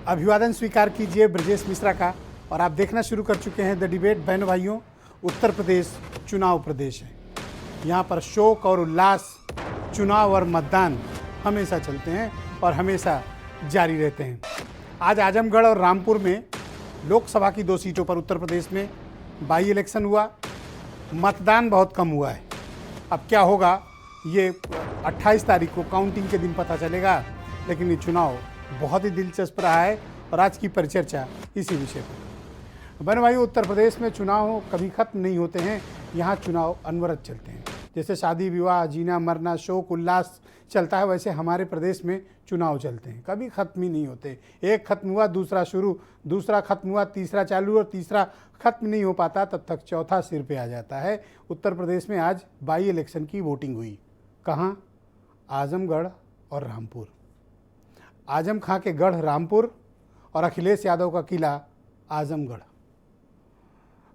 अभिवादन स्वीकार कीजिए ब्रजेश मिश्रा का। और आप देखना शुरू कर चुके हैं द डिबेट। बहनों भाइयों, उत्तर प्रदेश चुनाव प्रदेश है। यहाँ पर शोक और उल्लास, चुनाव और मतदान हमेशा चलते हैं और हमेशा जारी रहते हैं। आज आजमगढ़ और रामपुर में लोकसभा की 2 सीटों पर उत्तर प्रदेश में बाई इलेक्शन हुआ। मतदान बहुत कम हुआ है। अब क्या होगा ये 28 तारीख को काउंटिंग के दिन पता चलेगा, लेकिन ये चुनाव बहुत ही दिलचस्प रहा है और आज की परिचर्चा इसी विषय पर। बहनों भाई, उत्तर प्रदेश में चुनाव कभी खत्म नहीं होते हैं। यहाँ चुनाव अनवरत चलते हैं। जैसे शादी विवाह, जीना मरना, शोक उल्लास चलता है, वैसे हमारे प्रदेश में चुनाव चलते हैं, कभी खत्म ही नहीं होते। एक खत्म हुआ दूसरा शुरू, दूसरा खत्म हुआ तीसरा चालू, और तीसरा खत्म नहीं हो पाता तब तक चौथा सिर पे आ जाता है। उत्तर प्रदेश में आज बाई इलेक्शन की वोटिंग हुई। कहाँ? आजमगढ़ और रामपुर। आजम खां के गढ़ रामपुर और अखिलेश यादव का किला आजमगढ़।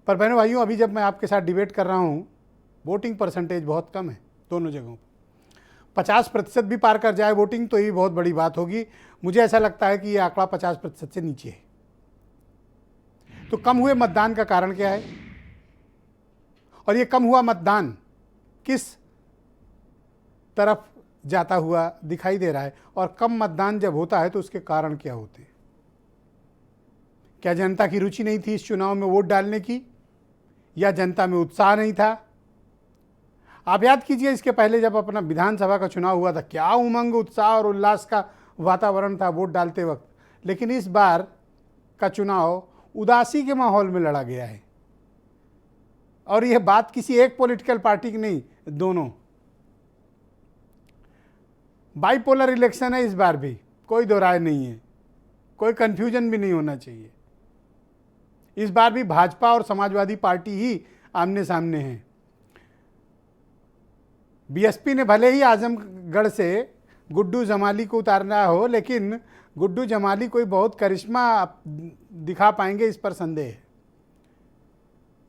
पर बहनों भाइयों, अभी जब मैं आपके साथ डिबेट कर रहा हूँ, वोटिंग परसेंटेज बहुत कम है दोनों जगहों पर। 50% भी पार कर जाए वोटिंग तो ये बहुत बड़ी बात होगी। मुझे ऐसा लगता है कि ये आंकड़ा 50% से नीचे है। तो कम हुए मतदान का कारण क्या है? और ये कम हुआ मतदान किस तरफ जाता हुआ दिखाई दे रहा है? और कम मतदान जब होता है तो उसके कारण क्या होते हैं? क्या जनता की रुचि नहीं थी इस चुनाव में वोट डालने की, या जनता में उत्साह नहीं था? आप याद कीजिए, इसके पहले जब अपना विधानसभा का चुनाव हुआ था, क्या उमंग, उत्साह और उल्लास का वातावरण था वोट डालते वक्त। लेकिन इस बार का चुनाव उदासी के माहौल में लड़ा गया है। और यह बात किसी एक पॉलिटिकल पार्टी की नहीं, दोनों। बाइपोलर इलेक्शन है इस बार भी, कोई दो राय नहीं है, कोई कंफ्यूजन भी नहीं होना चाहिए। इस बार भी भाजपा और समाजवादी पार्टी ही आमने सामने हैं। बीएसपी ने भले ही आजमगढ़ से गुड्डू जमाली को उतारना हो, लेकिन गुड्डू जमाली कोई बहुत करिश्मा दिखा पाएंगे, इस पर संदेह है।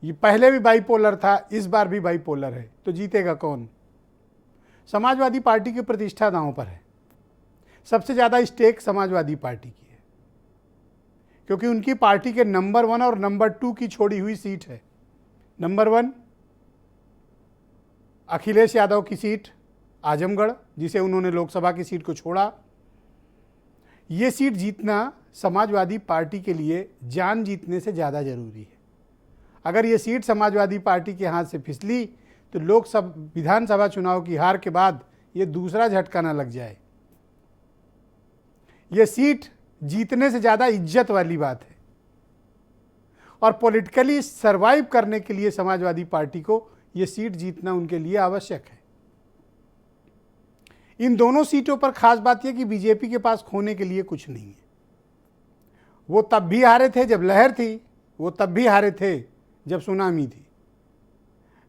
ये पहले भी बाइपोलर था, इस बार भी बाइपोलर है, तो जीतेगा कौन? समाजवादी पार्टी की प्रतिष्ठा दांव पर है। सबसे ज़्यादा स्टेक समाजवादी पार्टी की है, क्योंकि उनकी पार्टी के नंबर 1 और नंबर 2 की छोड़ी हुई सीट है। नंबर 1 अखिलेश यादव की सीट आजमगढ़, जिसे उन्होंने लोकसभा की सीट को छोड़ा। ये सीट जीतना समाजवादी पार्टी के लिए जान जीतने से ज़्यादा जरूरी है। अगर ये सीट समाजवादी पार्टी के हाथ से फिसली तो लोकसभा विधानसभा चुनाव की हार के बाद ये दूसरा झटका ना लग जाए। ये सीट जीतने से ज़्यादा इज्जत वाली बात है, और पॉलिटिकली सरवाइव करने के लिए समाजवादी पार्टी को ये सीट जीतना उनके लिए आवश्यक है। इन दोनों सीटों पर खास बात यह कि बीजेपी के पास खोने के लिए कुछ नहीं है। वो तब भी हारे थे जब लहर थी, वो तब भी हारे थे जब सुनामी थी।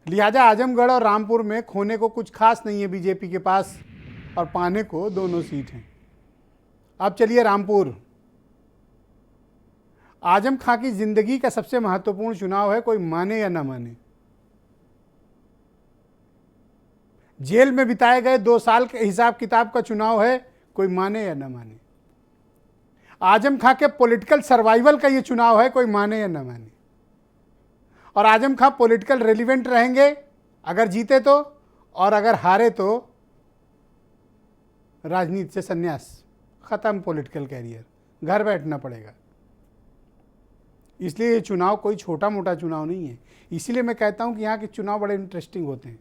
लिहाजा आजमगढ़ और रामपुर में खोने को कुछ खास नहीं है बीजेपी के पास, और पाने को दोनों सीट हैं। अब चलिए रामपुर। आजम खां की जिंदगी का सबसे महत्वपूर्ण चुनाव है, कोई माने या ना माने। जेल में बिताए गए 2 साल के हिसाब किताब का चुनाव है, कोई माने या ना माने। आजम खां के पॉलिटिकल सर्वाइवल का ये चुनाव है, कोई माने या ना माने। और आजम खां पॉलिटिकल रेलिवेंट रहेंगे अगर जीते तो, और अगर हारे तो राजनीति से संन्यास, खत्म पॉलिटिकल कैरियर, घर बैठना पड़ेगा। इसलिए ये चुनाव कोई छोटा मोटा चुनाव नहीं है। इसीलिए मैं कहता हूं कि यहाँ के चुनाव बड़े इंटरेस्टिंग होते हैं।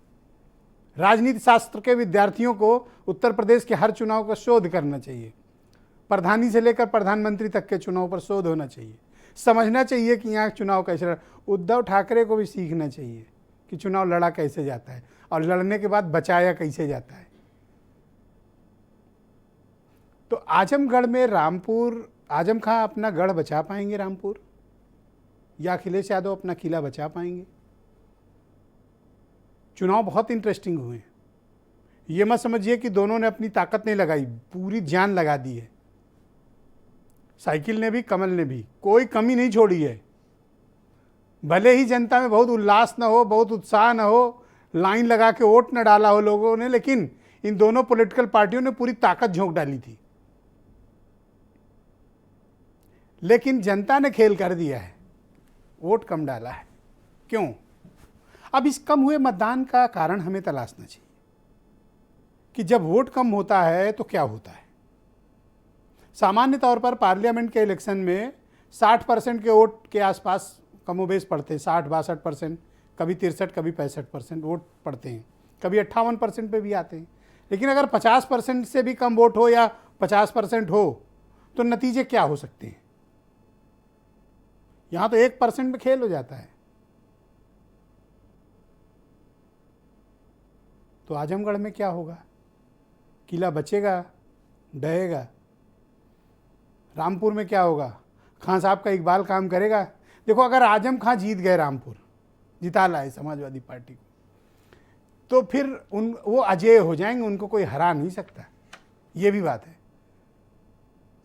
राजनीति शास्त्र के विद्यार्थियों को उत्तर प्रदेश के हर चुनाव का शोध करना चाहिए। प्रधानी से लेकर प्रधानमंत्री तक के चुनाव पर शोध होना चाहिए। समझना चाहिए कि यहाँ चुनाव कैसे लड़ा। उद्धव ठाकरे को भी सीखना चाहिए कि चुनाव लड़ा कैसे जाता है, और लड़ने के बाद बचाया कैसे जाता है। तो आजमगढ़ में रामपुर, आजम खां अपना गढ़ बचा पाएंगे रामपुर, या अखिलेश यादव अपना किला बचा पाएंगे? चुनाव बहुत इंटरेस्टिंग हुए। ये मत समझिए कि दोनों ने अपनी ताकत नहीं लगाई, पूरी जान लगा दी है। साइकिल ने भी, कमल ने भी, कोई कमी नहीं छोड़ी है। भले ही जनता में बहुत उल्लास ना हो, बहुत उत्साह ना हो, लाइन लगा के वोट न डाला हो लोगों ने, लेकिन इन दोनों पॉलिटिकल पार्टियों ने पूरी ताकत झोंक डाली थी। लेकिन जनता ने खेल कर दिया है, वोट कम डाला है। क्यों? अब इस कम हुए मतदान का कारण हमें तलाशना चाहिए कि जब वोट कम होता है तो क्या होता है। सामान्य तौर पर पार्लियामेंट के इलेक्शन में 60% के वोट के आसपास कमोबेश पड़ते हैं, 60-62%, कभी 63, कभी 65% वोट पड़ते हैं, कभी 58% पे भी आते हैं। लेकिन अगर 50% से भी कम वोट हो या 50% हो तो नतीजे क्या हो सकते हैं? यहां तो 1% में खेल हो जाता है। तो आजमगढ़ में क्या होगा? किला बचेगा, ढहेगा? रामपुर में क्या होगा? खान साहब का इकबाल काम करेगा? देखो, अगर आजम खां जीत गए, रामपुर जिता लाए समाजवादी पार्टी को, तो फिर वो अजेय हो जाएंगे, उनको कोई हरा नहीं सकता। ये भी बात है।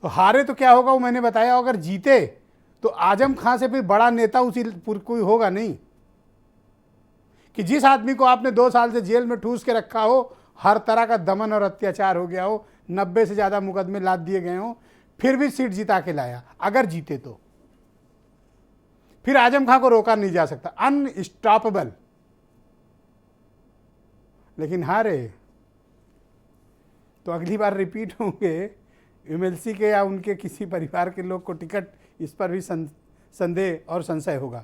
तो हारे तो क्या होगा वो मैंने बताया। अगर जीते तो आजम खां से फिर बड़ा नेता उसी कोई होगा नहीं। कि जिस आदमी को आपने 2 साल से जेल में ठूस के रखा हो, हर तरह का दमन और अत्याचार हो गया हो, 90 से ज़्यादा मुकदमे लाद दिए गए हों, फिर भी सीट जिता के लाया, अगर जीते तो फिर आजम खां को रोका नहीं जा सकता, अनस्टॉपेबल। लेकिन हारे तो अगली बार रिपीट होंगे एमएलसी के या उनके किसी परिवार के लोग को टिकट, इस पर भी संदेह और संशय होगा।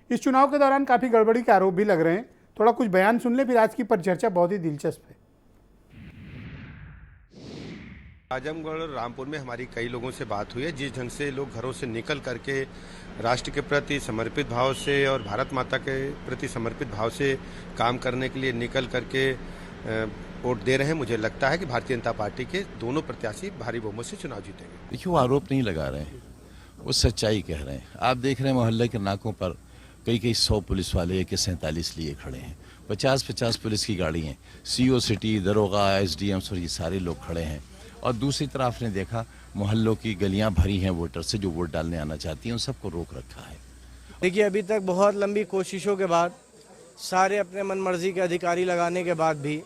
इस चुनाव के दौरान काफ़ी गड़बड़ी के आरोप भी लग रहे हैं। थोड़ा कुछ बयान सुन ले, फिर आज की परिचर्चा बहुत ही दिलचस्प है। आजमगढ़ रामपुर में हमारी कई लोगों से बात हुई है। जिस ढंग से लोग घरों से निकल करके राष्ट्र के प्रति समर्पित भाव से और भारत माता के प्रति समर्पित भाव से काम करने के लिए निकल करके वोट दे रहे हैं, मुझे लगता है कि भारतीय जनता पार्टी के दोनों प्रत्याशी भारी बहुमत से चुनाव जीतेंगे। देखिए, वो आरोप नहीं लगा रहे हैं, वो सच्चाई कह रहे हैं। आप देख रहे हैं मोहल्ले के नाकों पर कई 100 पुलिस वाले AK-47 लिए खड़े हैं, 50 पुलिस की गाड़ी हैं, CO सिटी, दरोगा, SDMs और ये सारे लोग खड़े हैं। और दूसरी तरफ आपने देखा मोहल्लों की गलियां भरी हैं वोटर से, जो वोट डालने आना चाहती हैं, उन सबको रोक रखा है। देखिए, अभी तक बहुत लंबी कोशिशों के बाद, सारे अपने मनमर्जी के अधिकारी लगाने के बाद भी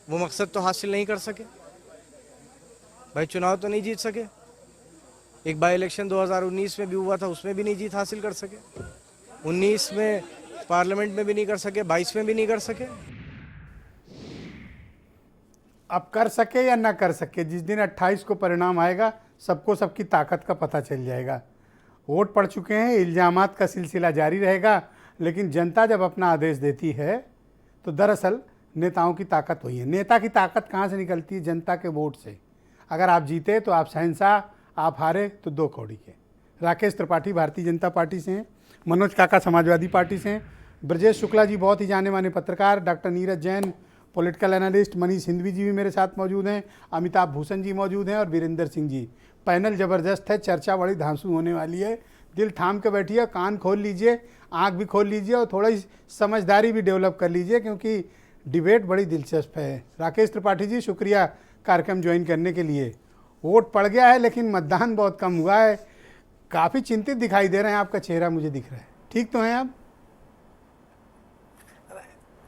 वो मकसद तो हासिल नहीं कर सके। भाई, चुनाव तो नहीं जीत सके। एक बाई इलेक्शन 2019 में भी हुआ था, उसमें भी नहीं जीत हासिल कर सके। 19 में पार्लियामेंट में भी नहीं कर सके, 22 में भी नहीं कर सके। अब कर सके या ना कर सके, जिस दिन 28 को परिणाम आएगा, सबको सबकी ताकत का पता चल जाएगा। वोट पड़ चुके हैं, इल्जामात का सिलसिला जारी रहेगा, लेकिन जनता जब अपना आदेश देती है तो दरअसल नेताओं की ताकत वही है। नेता की ताकत कहाँ से निकलती है? जनता के वोट से। अगर आप जीते तो आप शहंशाह, आप हारे तो 2 कौड़ी के। राकेश त्रिपाठी भारतीय जनता पार्टी से हैं, मनोज काका समाजवादी पार्टी से हैं, ब्रजेश शुक्ला जी बहुत ही जाने माने पत्रकार, doctor Neeraj Jain political analyst, Manish Hindvi ji भी मेरे साथ मौजूद हैं, अमिताभ भूषण जी मौजूद हैं और वीरेंद्र सिंह जी। पैनल ज़बरदस्त है, चर्चा बड़ी धांसू होने वाली है। दिल थाम के बैठिए, कान खोल लीजिए, आंख भी खोल लीजिए और थोड़ी समझदारी भी डेवलप कर लीजिए, क्योंकि डिबेट बड़ी दिलचस्प है। राकेश त्रिपाठी जी, शुक्रिया कार्यक्रम ज्वाइन करने के लिए। वोट पड़ गया है लेकिन मतदान बहुत कम हुआ है, काफ़ी चिंतित दिखाई दे रहे हैं, आपका चेहरा मुझे दिख रहा है। ठीक तो हैं आप?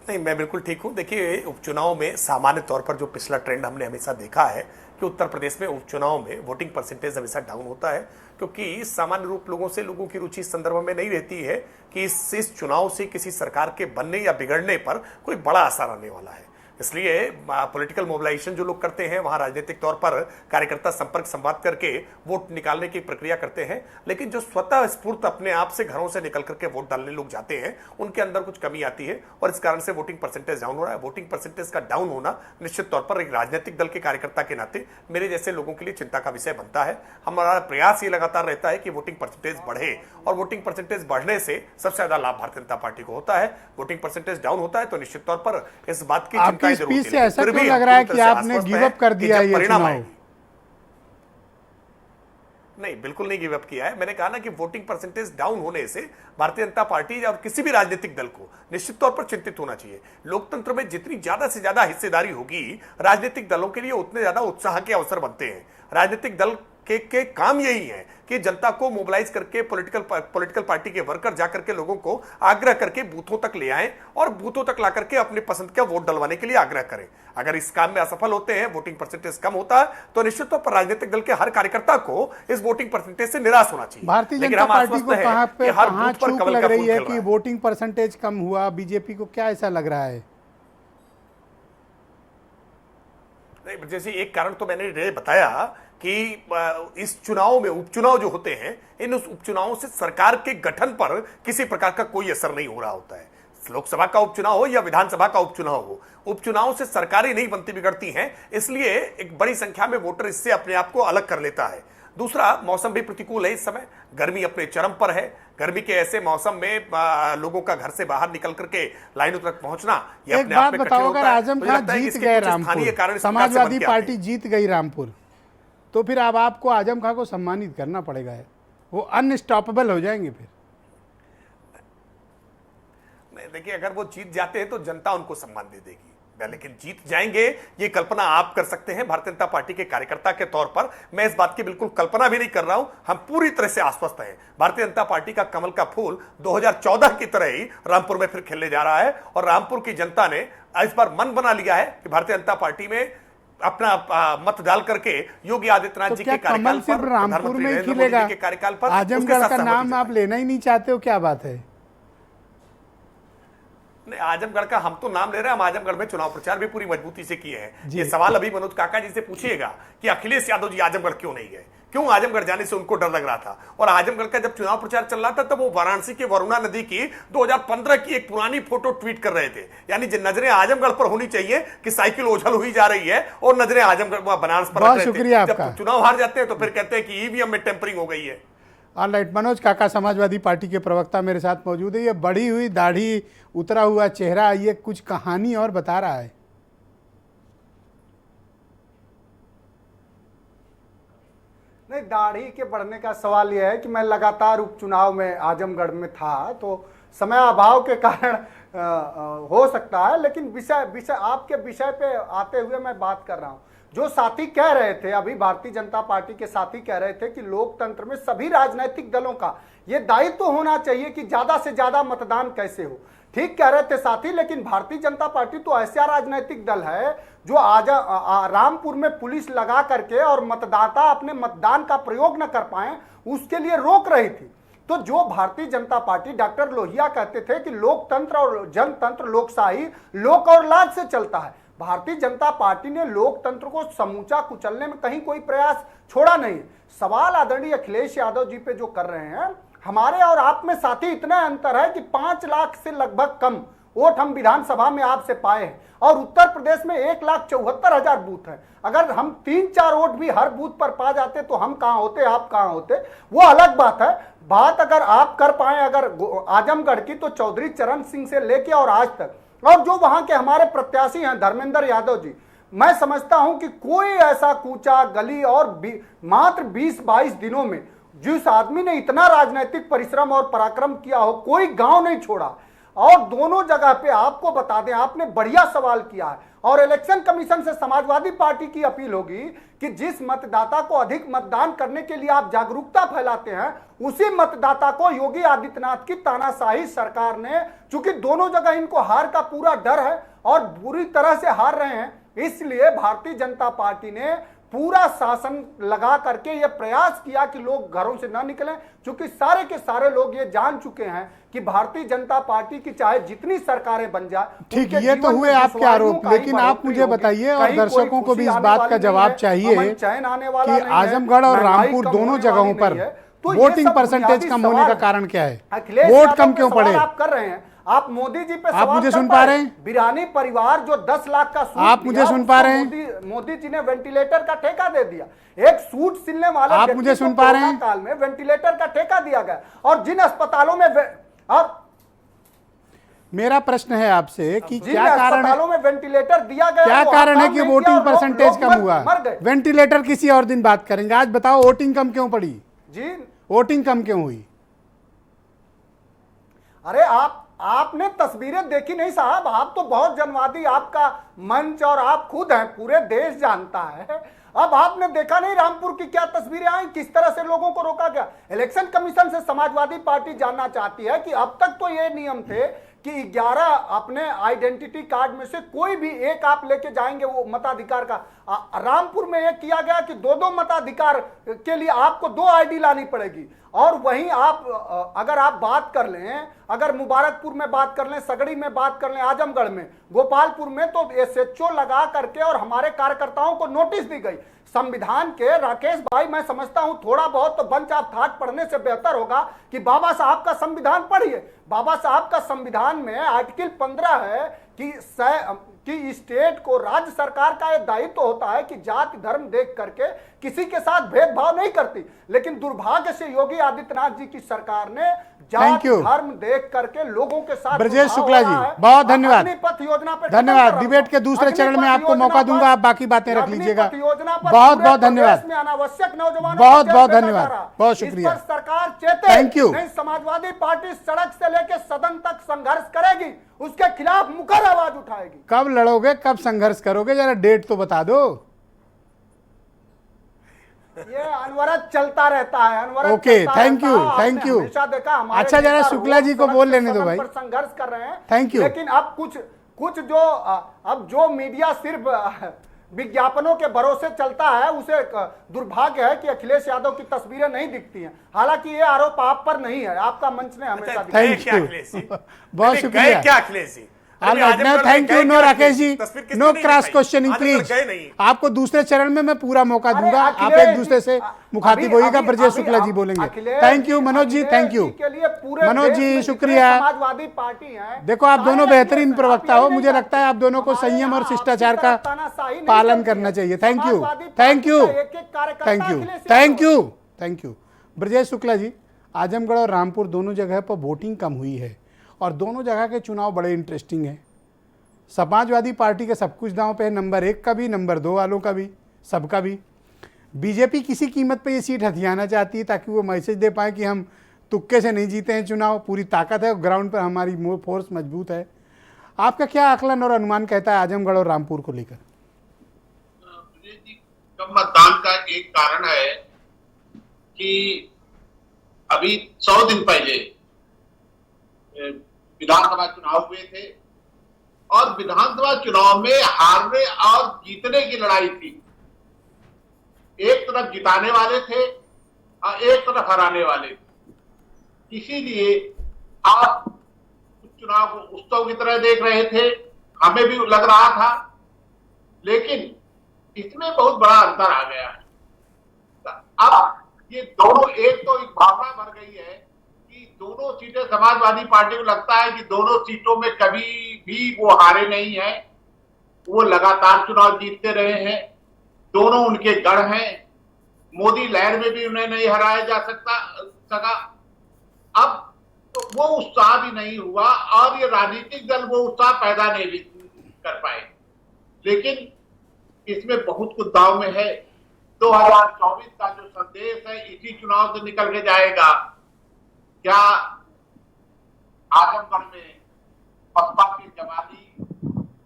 नहीं, मैं बिल्कुल ठीक हूं। देखिए, उपचुनाव में सामान्य तौर पर जो पिछला ट्रेंड हमने हमेशा देखा है कि उत्तर प्रदेश में उपचुनाव में वोटिंग परसेंटेज हमेशा डाउन होता है, क्योंकि सामान्य रूप लोगों की रुचि इस संदर्भ में नहीं रहती है कि इस चुनाव से किसी सरकार के बनने या बिगड़ने पर कोई बड़ा असर आने वाला है। इसलिए पॉलिटिकल मोबिलाइजेशन जो लोग करते हैं, वहां राजनीतिक तौर पर कार्यकर्ता संपर्क संवाद करके वोट निकालने की प्रक्रिया करते हैं, लेकिन जो स्वतः स्फूर्त अपने आप से घरों से निकल करके वोट डालने लोग जाते हैं, उनके अंदर कुछ कमी आती है और इस कारण से वोटिंग परसेंटेज डाउन हो रहा है। वोटिंग परसेंटेज का डाउन होना निश्चित तौर पर एक राजनीतिक दल के कार्यकर्ता के नाते मेरे जैसे लोगों के लिए चिंता का विषय बनता है। हमारा प्रयास ये लगातार रहता है कि वोटिंग परसेंटेज बढ़े, और वोटिंग परसेंटेज बढ़ने से सबसे ज्यादा लाभ भारतीय जनता पार्टी को होता है। वोटिंग परसेंटेज डाउन होता है तो निश्चित तौर पर इस बात की चिंता स्पीच से ऐसा क्यों लग रहा है कि आपने गिव अप कर दिया ये चुनाव? नहीं, बिल्कुल नहीं गिव अप किया है। मैंने कहा ना कि वोटिंग परसेंटेज डाउन होने से भारतीय जनता पार्टी और किसी भी राजनीतिक दल को निश्चित तौर पर चिंतित होना चाहिए। लोकतंत्र में जितनी ज्यादा से ज्यादा हिस्सेदारी होगी राजनीतिक दलों के लिए, उतने ज्यादा उत्साह के अवसर बनते हैं। राजनीतिक दल के काम यही है कि जनता को मोबिलाइज करके पॉलिटिकल पार्टी के वर्कर जाकर के लोगों को आग्रह करके बूथों तक ले आएं और बूथों तक ला करके अपनी पसंद का वोट डलवाने के लिए आग्रह करें। अगर इस काम में असफल होते हैं, वोटिंग परसेंटेज कम होता है, तो निश्चित तौर पर राजनीतिक दल के हर कार्यकर्ता को इस वोटिंग परसेंटेज से निराश होना चाहिए। भारतीय लेकिन जनता हम पार्टी आश्वस्त को हैं कि हर कहाँ बूथ पर चूक कमल लग का रही फूल है खिल कि रहा है। वोटिंग परसेंटेज कम हुआ? बीजेपी को क्या ऐसा लग रहा है? नहीं, जैसे एक कारण तो मैंने बताया कि इस चुनाव में उपचुनाव जो होते हैं, इन उपचुनावों से सरकार के गठन पर किसी प्रकार का कोई असर नहीं हो रहा होता है। लोकसभा का उपचुनाव हो या विधानसभा का उपचुनाव हो, उपचुनाव से सरकारें नहीं बनती बिगड़ती हैं, इसलिए एक बड़ी संख्या में वोटर इससे अपने आप को अलग कर लेता है। दूसरा, मौसम भी प्रतिकूल है इस समय, गर्मी अपने चरम पर है। गर्मी के ऐसे मौसम में लोगों का घर से बाहर निकल करके लाइनों तक पहुंचना ये एक अपने बात आप में कठिन बताओ, होता अगर है। आजम मुझे खान लगता है कि जीत इसके गए कुछ स्थानीय रामपुर, कारण इस प्रकार से समाजवादी बन के आते हैं। पार्टी जीत गई रामपुर, तो फिर अब आपको आजम खान को सम्मानित करना पड़ेगा है। वो अनस्टॉपेबल हो जाएंगे फिर। नहीं, देखिए, अगर वो जीत जाते हैं तो जनता उनको सम्मान दे देगी, लेकिन जीत जाएंगे ये कल्पना आप कर सकते हैं। भारतीय जनता पार्टी के कार्यकर्ता के तौर पर मैं इस बात की बिल्कुल कल्पना भी नहीं कर रहा हूं। हम पूरी तरह से आश्वस्त हैं। भारतीय जनता पार्टी का कमल का फूल 2014 की तरह ही रामपुर में फिर खिलने जा रहा है और रामपुर की जनता ने इस बार मन बना लिया है कि भारतीय जनता पार्टी में अपना मत डाल करके योगी आदित्यनाथ जी के कार्यकाल पर, रामपुर में ही नरेंद्र मोदी खिलेगा? जी के कार्यकाल पर आजमगढ़ का नाम आप लेना ही नहीं चाहते हो, क्या बात है? नहीं, आजमगढ़ का हम तो नाम ले रहे हैं। हम आजमगढ़ में चुनाव प्रचार भी पूरी मजबूती से किए हैं। ये सवाल अभी मनोज काका जी से पूछिएगा कि अखिलेश यादव जी आजमगढ़ क्यों नहीं गए, क्यों आजमगढ़ जाने से उनको डर लग रहा था। और आजमगढ़ का जब चुनाव प्रचार चल रहा था तब वो वाराणसी के वरुणा नदी की 2015 की एक पुरानी फोटो ट्वीट कर रहे थे। यानी जिन नजरें आजमगढ़ पर होनी चाहिए कि साइकिल ओझल हुई जा रही है, और नजरें आजमगढ़ बनारस पर रख रहे थे। जब चुनाव हार जाते हैं तो फिर कहते हैं कि ईवीएम में टेम्परिंग हो गई है। ऑलराइट, मनोज काका समाजवादी पार्टी के प्रवक्ता मेरे साथ मौजूद है। ये बढ़ी हुई दाढ़ी, उतरा हुआ चेहरा, ये कुछ कहानी और बता रहा है। नहीं, दाढ़ी के बढ़ने का सवाल यह है कि मैं लगातार उपचुनाव में आजमगढ़ में था, तो समय अभाव के कारण हो सकता है। लेकिन विषय आपके विषय पे आते हुए मैं बात कर रहा हूं। जो साथी कह रहे थे, अभी भारतीय जनता पार्टी के साथी कह रहे थे कि लोकतंत्र में सभी राजनीतिक दलों का ये दायित्व होना चाहिए कि ज्यादा से ज्यादा मतदान कैसे हो। ठीक कह रहे थे साथी, लेकिन भारतीय जनता पार्टी तो ऐसा राजनीतिक दल है जो आज रामपुर में पुलिस लगा करके और मतदाता अपने मतदान का प्रयोग न कर पाए उसके लिए रोक रही थी। तो जो भारतीय जनता पार्टी, डॉक्टर लोहिया कहते थे कि लोकतंत्र और जनतंत्र, लोकशाही लोक और लाज से चलता है। भारतीय जनता पार्टी ने लोकतंत्र को समूचा कुचलने में कहीं कोई प्रयास छोड़ा नहीं। सवाल आदरणीय अखिलेश यादव जी पे जो कर रहे हैं, हमारे और आप में साथी इतना अंतर है कि 5 लाख से लगभग कम वोट हम विधानसभा में आपसे पाए हैं और उत्तर प्रदेश में 1,74,000 बूथ हैं। अगर हम 3-4 वोट भी हर बूथ पर पा जाते तो हम कहां होते, आप कहां होते, वो अलग बात है। बात अगर आप कर पाए अगर आजमगढ़ की, तो चौधरी चरण सिंह से लेके और आज तक, और जो वहां के हमारे प्रत्याशी हैं धर्मेंद्र यादव जी, मैं समझता हूं कि कोई ऐसा कूचा गली और मात्र 20-22 दिनों में जिस आदमी ने इतना राजनीतिक परिश्रम और पराक्रम किया हो, कोई गांव नहीं छोड़ा। और दोनों जगह पे आपको बता दें, आपने बढ़िया सवाल किया है और इलेक्शन कमीशन से समाजवादी पार्टी की अपील होगी कि जिस मतदाता को अधिक मतदान करने के लिए आप जागरूकता फैलाते हैं, उसी मतदाता को योगी आदित्यनाथ की तानाशाही सरकार ने, चूंकि दोनों जगह इनको हार का पूरा डर है और बुरी तरह से हार रहे हैं, इसलिए भारतीय जनता पार्टी ने पूरा शासन लगा करके यह प्रयास किया कि लोग घरों से न निकलें, क्योंकि सारे के सारे लोग ये जान चुके हैं कि भारतीय जनता पार्टी की चाहे जितनी सरकारें बन जाए, ठीक, ये तो हुए आपके आरोप, लेकिन आप मुझे बताइए और दर्शकों को भी इस बात का जवाब चाहिए कि आजमगढ़ और रामपुर दोनों जगहों पर वोटिंग परसेंटेज कम होने का कारण क्या है? वोट कम क्यों पड़े? आप कर रहे हैं, आप मोदी जी पे आप मुझे सुन पा रहे हैं? बिरानी परिवार जो 10 लाख का सूट, आप मुझे सुन पा रहे हैं? मोदी जी ने वेंटिलेटर का ठेका दे दिया। एक सूट सिलने वाले आप मुझे सुन पा रहे हैं? काल में वेंटिलेटर का ठेका दिया गया और जिन अस्पतालों में और मेरा प्रश्न है आपसे कि क्या कारण है, अस्पतालों में वेंटिलेटर दिया गया, क्या कारण है कि वोटिंग परसेंटेज कम हुआ? मर गए। वेंटिलेटर किसी और दिन बात करेंगे, आज बताओ वोटिंग कम क्यों पड़ी? जी, वोटिंग कम क्यों हुई? अरे आपने तस्वीरें देखी नहीं साहब, आप तो बहुत जनवादी, आपका मंच और आप खुद हैं, पूरे देश जानता है। अब आपने देखा नहीं रामपुर की क्या तस्वीरें आई, किस तरह से लोगों को रोका गया। इलेक्शन कमीशन से समाजवादी पार्टी जानना चाहती है कि अब तक तो ये नियम थे कि 11 अपने आइडेंटिटी कार्ड में से कोई भी एक आप लेके जाएंगे वो मताधिकार का। रामपुर में ये किया गया कि दो मताधिकार के लिए आपको 2 आईडी लानी पड़ेगी। और वहीं आप अगर आप बात कर लें, अगर मुबारकपुर में बात कर लें, सगड़ी में बात कर लें, आजमगढ़ में, गोपालपुर में, तो एसएचओ लगा करके और हमारे कार्यकर्ताओं को नोटिस दी गई। संविधान के राकेश भाई, मैं समझता हूं थोड़ा बहुत तो बंच ऑफ थॉट पढ़ने से बेहतर होगा कि बाबा साहब का संविधान पढ़िए। बाबा साहब का संविधान में आर्टिकल 15 है कि स्टेट को, राज्य सरकार का यह दायित्व होता है कि जाति धर्म देख करके किसी के साथ भेदभाव नहीं करती। लेकिन दुर्भाग्य से योगी आदित्यनाथ जी की सरकार ने जाति धर्म देख करके लोगों के साथ। ब्रजेश शुक्ला जी बहुत धन्यवाद, अग्निपथ योजना पर धन्यवाद। डिबेट के दूसरे चरण में आपको मौका दूंगा, आप बाकी बातें रख लीजिएगा। बहुत बहुत धन्यवाद, अनावश्यक नौजवान, बहुत बहुत धन्यवाद, बहुत शुक्रिया। सरकार चेते, थैंक यू। नहीं समाजवादी पार्टी सड़क से लेकर सदन तक संघर्ष करेगी, उसके खिलाफ मुखर आवाज उठाएगी। कब लड़ोगे, कब संघर्ष करोगे, जरा डेट तो बता दो। ये अनवरत चलता रहता है, अनवरत। ओके, थैंक यू, आपने थैंक यू। हमेशा देखा हमारे अच्छा, जरा नेता शुक्ला जी को रोज बोल सड़क लेने से दो सदन भाई। पर संघर्ष कर रहे हैं। Thank you. लेकिन अब कुछ जो अब जो मीडिया सिर्फ विज्ञापनों के भरोसे चलता है, उसे दुर्भाग्य है कि अखिलेश यादव की तस्वीरें नहीं दिखती हैं। हालांकि ये आरोप आप पर नहीं है, आपका मंच ने हमेशा दिखाया। Thank you, Akhilesh ji? बहुत नहीं, शुक्रिया। गए क्या अखिलेश जी? अरे thank you. No Rakesh ji, तस्वीर किसने नो नहीं क्रॉस दिखाई? क्वेश्चनिंग आज तक प्लीज। गए नहीं। आपको दूसरे चरण में मैं पूरा मौका अरे दूंगा, आप अखिलेश एक दूसरे से जी, मुखातिब अभी- होइएगा। अभी- ब्रजेश अभी- शुक्ला जी बोलेंगे। Akhilesh thank you Manoj ji, Akhilesh thank you के लिए पूरे मनोज देश जी, में शुक्रिया। जितने समाजवादी पार्टी है, देखो आप दोनों सारे बेहतरीन अखिलेश, प्रवक्ता आप हो, यही मुझे नहीं लगता है आप दोनों को हमारे संयम और यहाँ शिष्टाचार आपकी का तरफ तानाशाही नहीं पालन चलती करना है। चाहिए। Thank you, Samajwadi thank party you, का एक-एक कार्यकर्ता thank you, Akhilesh thank Yadav. You, thank you. Brajesh Shukla ji, Azamgarh और रामपुर दोनों जगह पर वोटिंग कम हुई है और दोनों जगह के चुनाव बड़े इंटरेस्टिंग हैं। समाजवादी पार्टी के सब कुछ दांव पे है, नंबर 1 का भी, नंबर 2 वालों का भी, सबका भी। बीजेपी किसी कीमत पे ये सीट हथियाना चाहती है ताकि वो मैसेज दे पाए कि हम तुक्के से नहीं जीते हैं चुनाव, पूरी ताकत है, ग्राउंड पर हमारी फोर्स मजबूत है। आपका क्या आकलन और अनुमान कहता है आजमगढ़ और रामपुर को लेकर? कम मतदान का एक कारण है कि अभी 100 दिन पहले विधानसभा चुनाव हुए थे और विधानसभा चुनाव में हारने और जीतने की लड़ाई थी। एक तरफ जिताने वाले थे और एक तरफ हराने वाले थे। इसीलिए आप चुनाव को उत्सव की तरह देख रहे थे, हमें भी लग रहा था, लेकिन इसमें बहुत बड़ा अंतर आ गया है। अब ये दोनों, एक तो एक भावना भर गई है कि दोनों सीटें समाजवादी पार्टी को लगता है कि दोनों सीटों में कभी भी वो हारे नहीं है, वो लगातार चुनाव जीतते रहे हैं, दोनों उनके गढ़ हैं। मोदी लहर में भी उन्हें नहीं हराया जा सका। अब तो वो उत्साह भी नहीं हुआ और ये राजनीतिक दल वो उत्साह पैदा नहीं भी कर पाए। लेकिन इसमें बहुत कुछ दांव में है। 2024 का जो संदेश है इसी चुनाव से निकल के जाएगा। क्या आजमगढ़ में बसपा के जवानी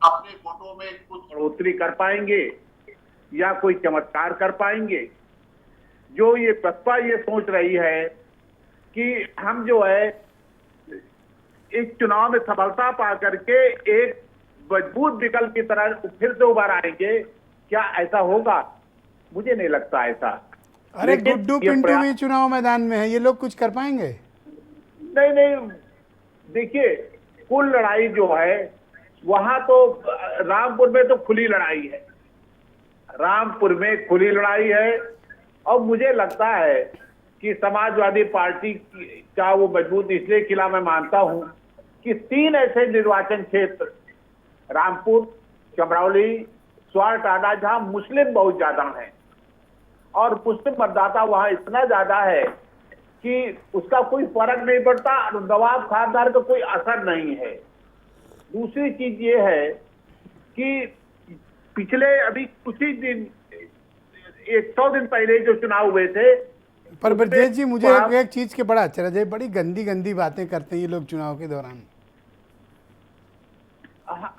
अपने वोटों में कुछ बढ़ोतरी कर पाएंगे या कोई चमत्कार कर पाएंगे? जो ये बसपा ये सोच रही है कि हम जो है इस चुनाव में सफलता पा करके एक मजबूत विकल्प की तरह फिर से उभर आएंगे, क्या ऐसा होगा? मुझे नहीं लगता ऐसा। अरे गुड्डू पिंटू भी चुनाव मैदान में है, ये लोग कुछ कर पाएंगे? नहीं, देखिए कुल लड़ाई जो है वहां तो रामपुर में तो खुली लड़ाई है, रामपुर में खुली लड़ाई है। और मुझे लगता है कि समाजवादी पार्टी का वो मजबूत इसलिए किला मैं मानता हूं कि 3 ऐसे निर्वाचन क्षेत्र, रामपुर, चमरौली, स्वार टाडा, जहां मुस्लिम बहुत ज्यादा हैं और मुस्लिम मतदाता वहां इतना ज्यादा है कि उसका कोई फर्क नहीं पड़ता, नवाब खासदार का कोई असर नहीं है। दूसरी चीज ये है कि पिछले अभी कुछ ही दिन, 100 दिन पहले जो चुनाव हुए थे, पर ब्रजेश जी मुझे एक चीज के बड़ा अच्छा लगा, बड़ी गंदी गंदी बातें करते हैं ये लोग चुनाव के दौरान।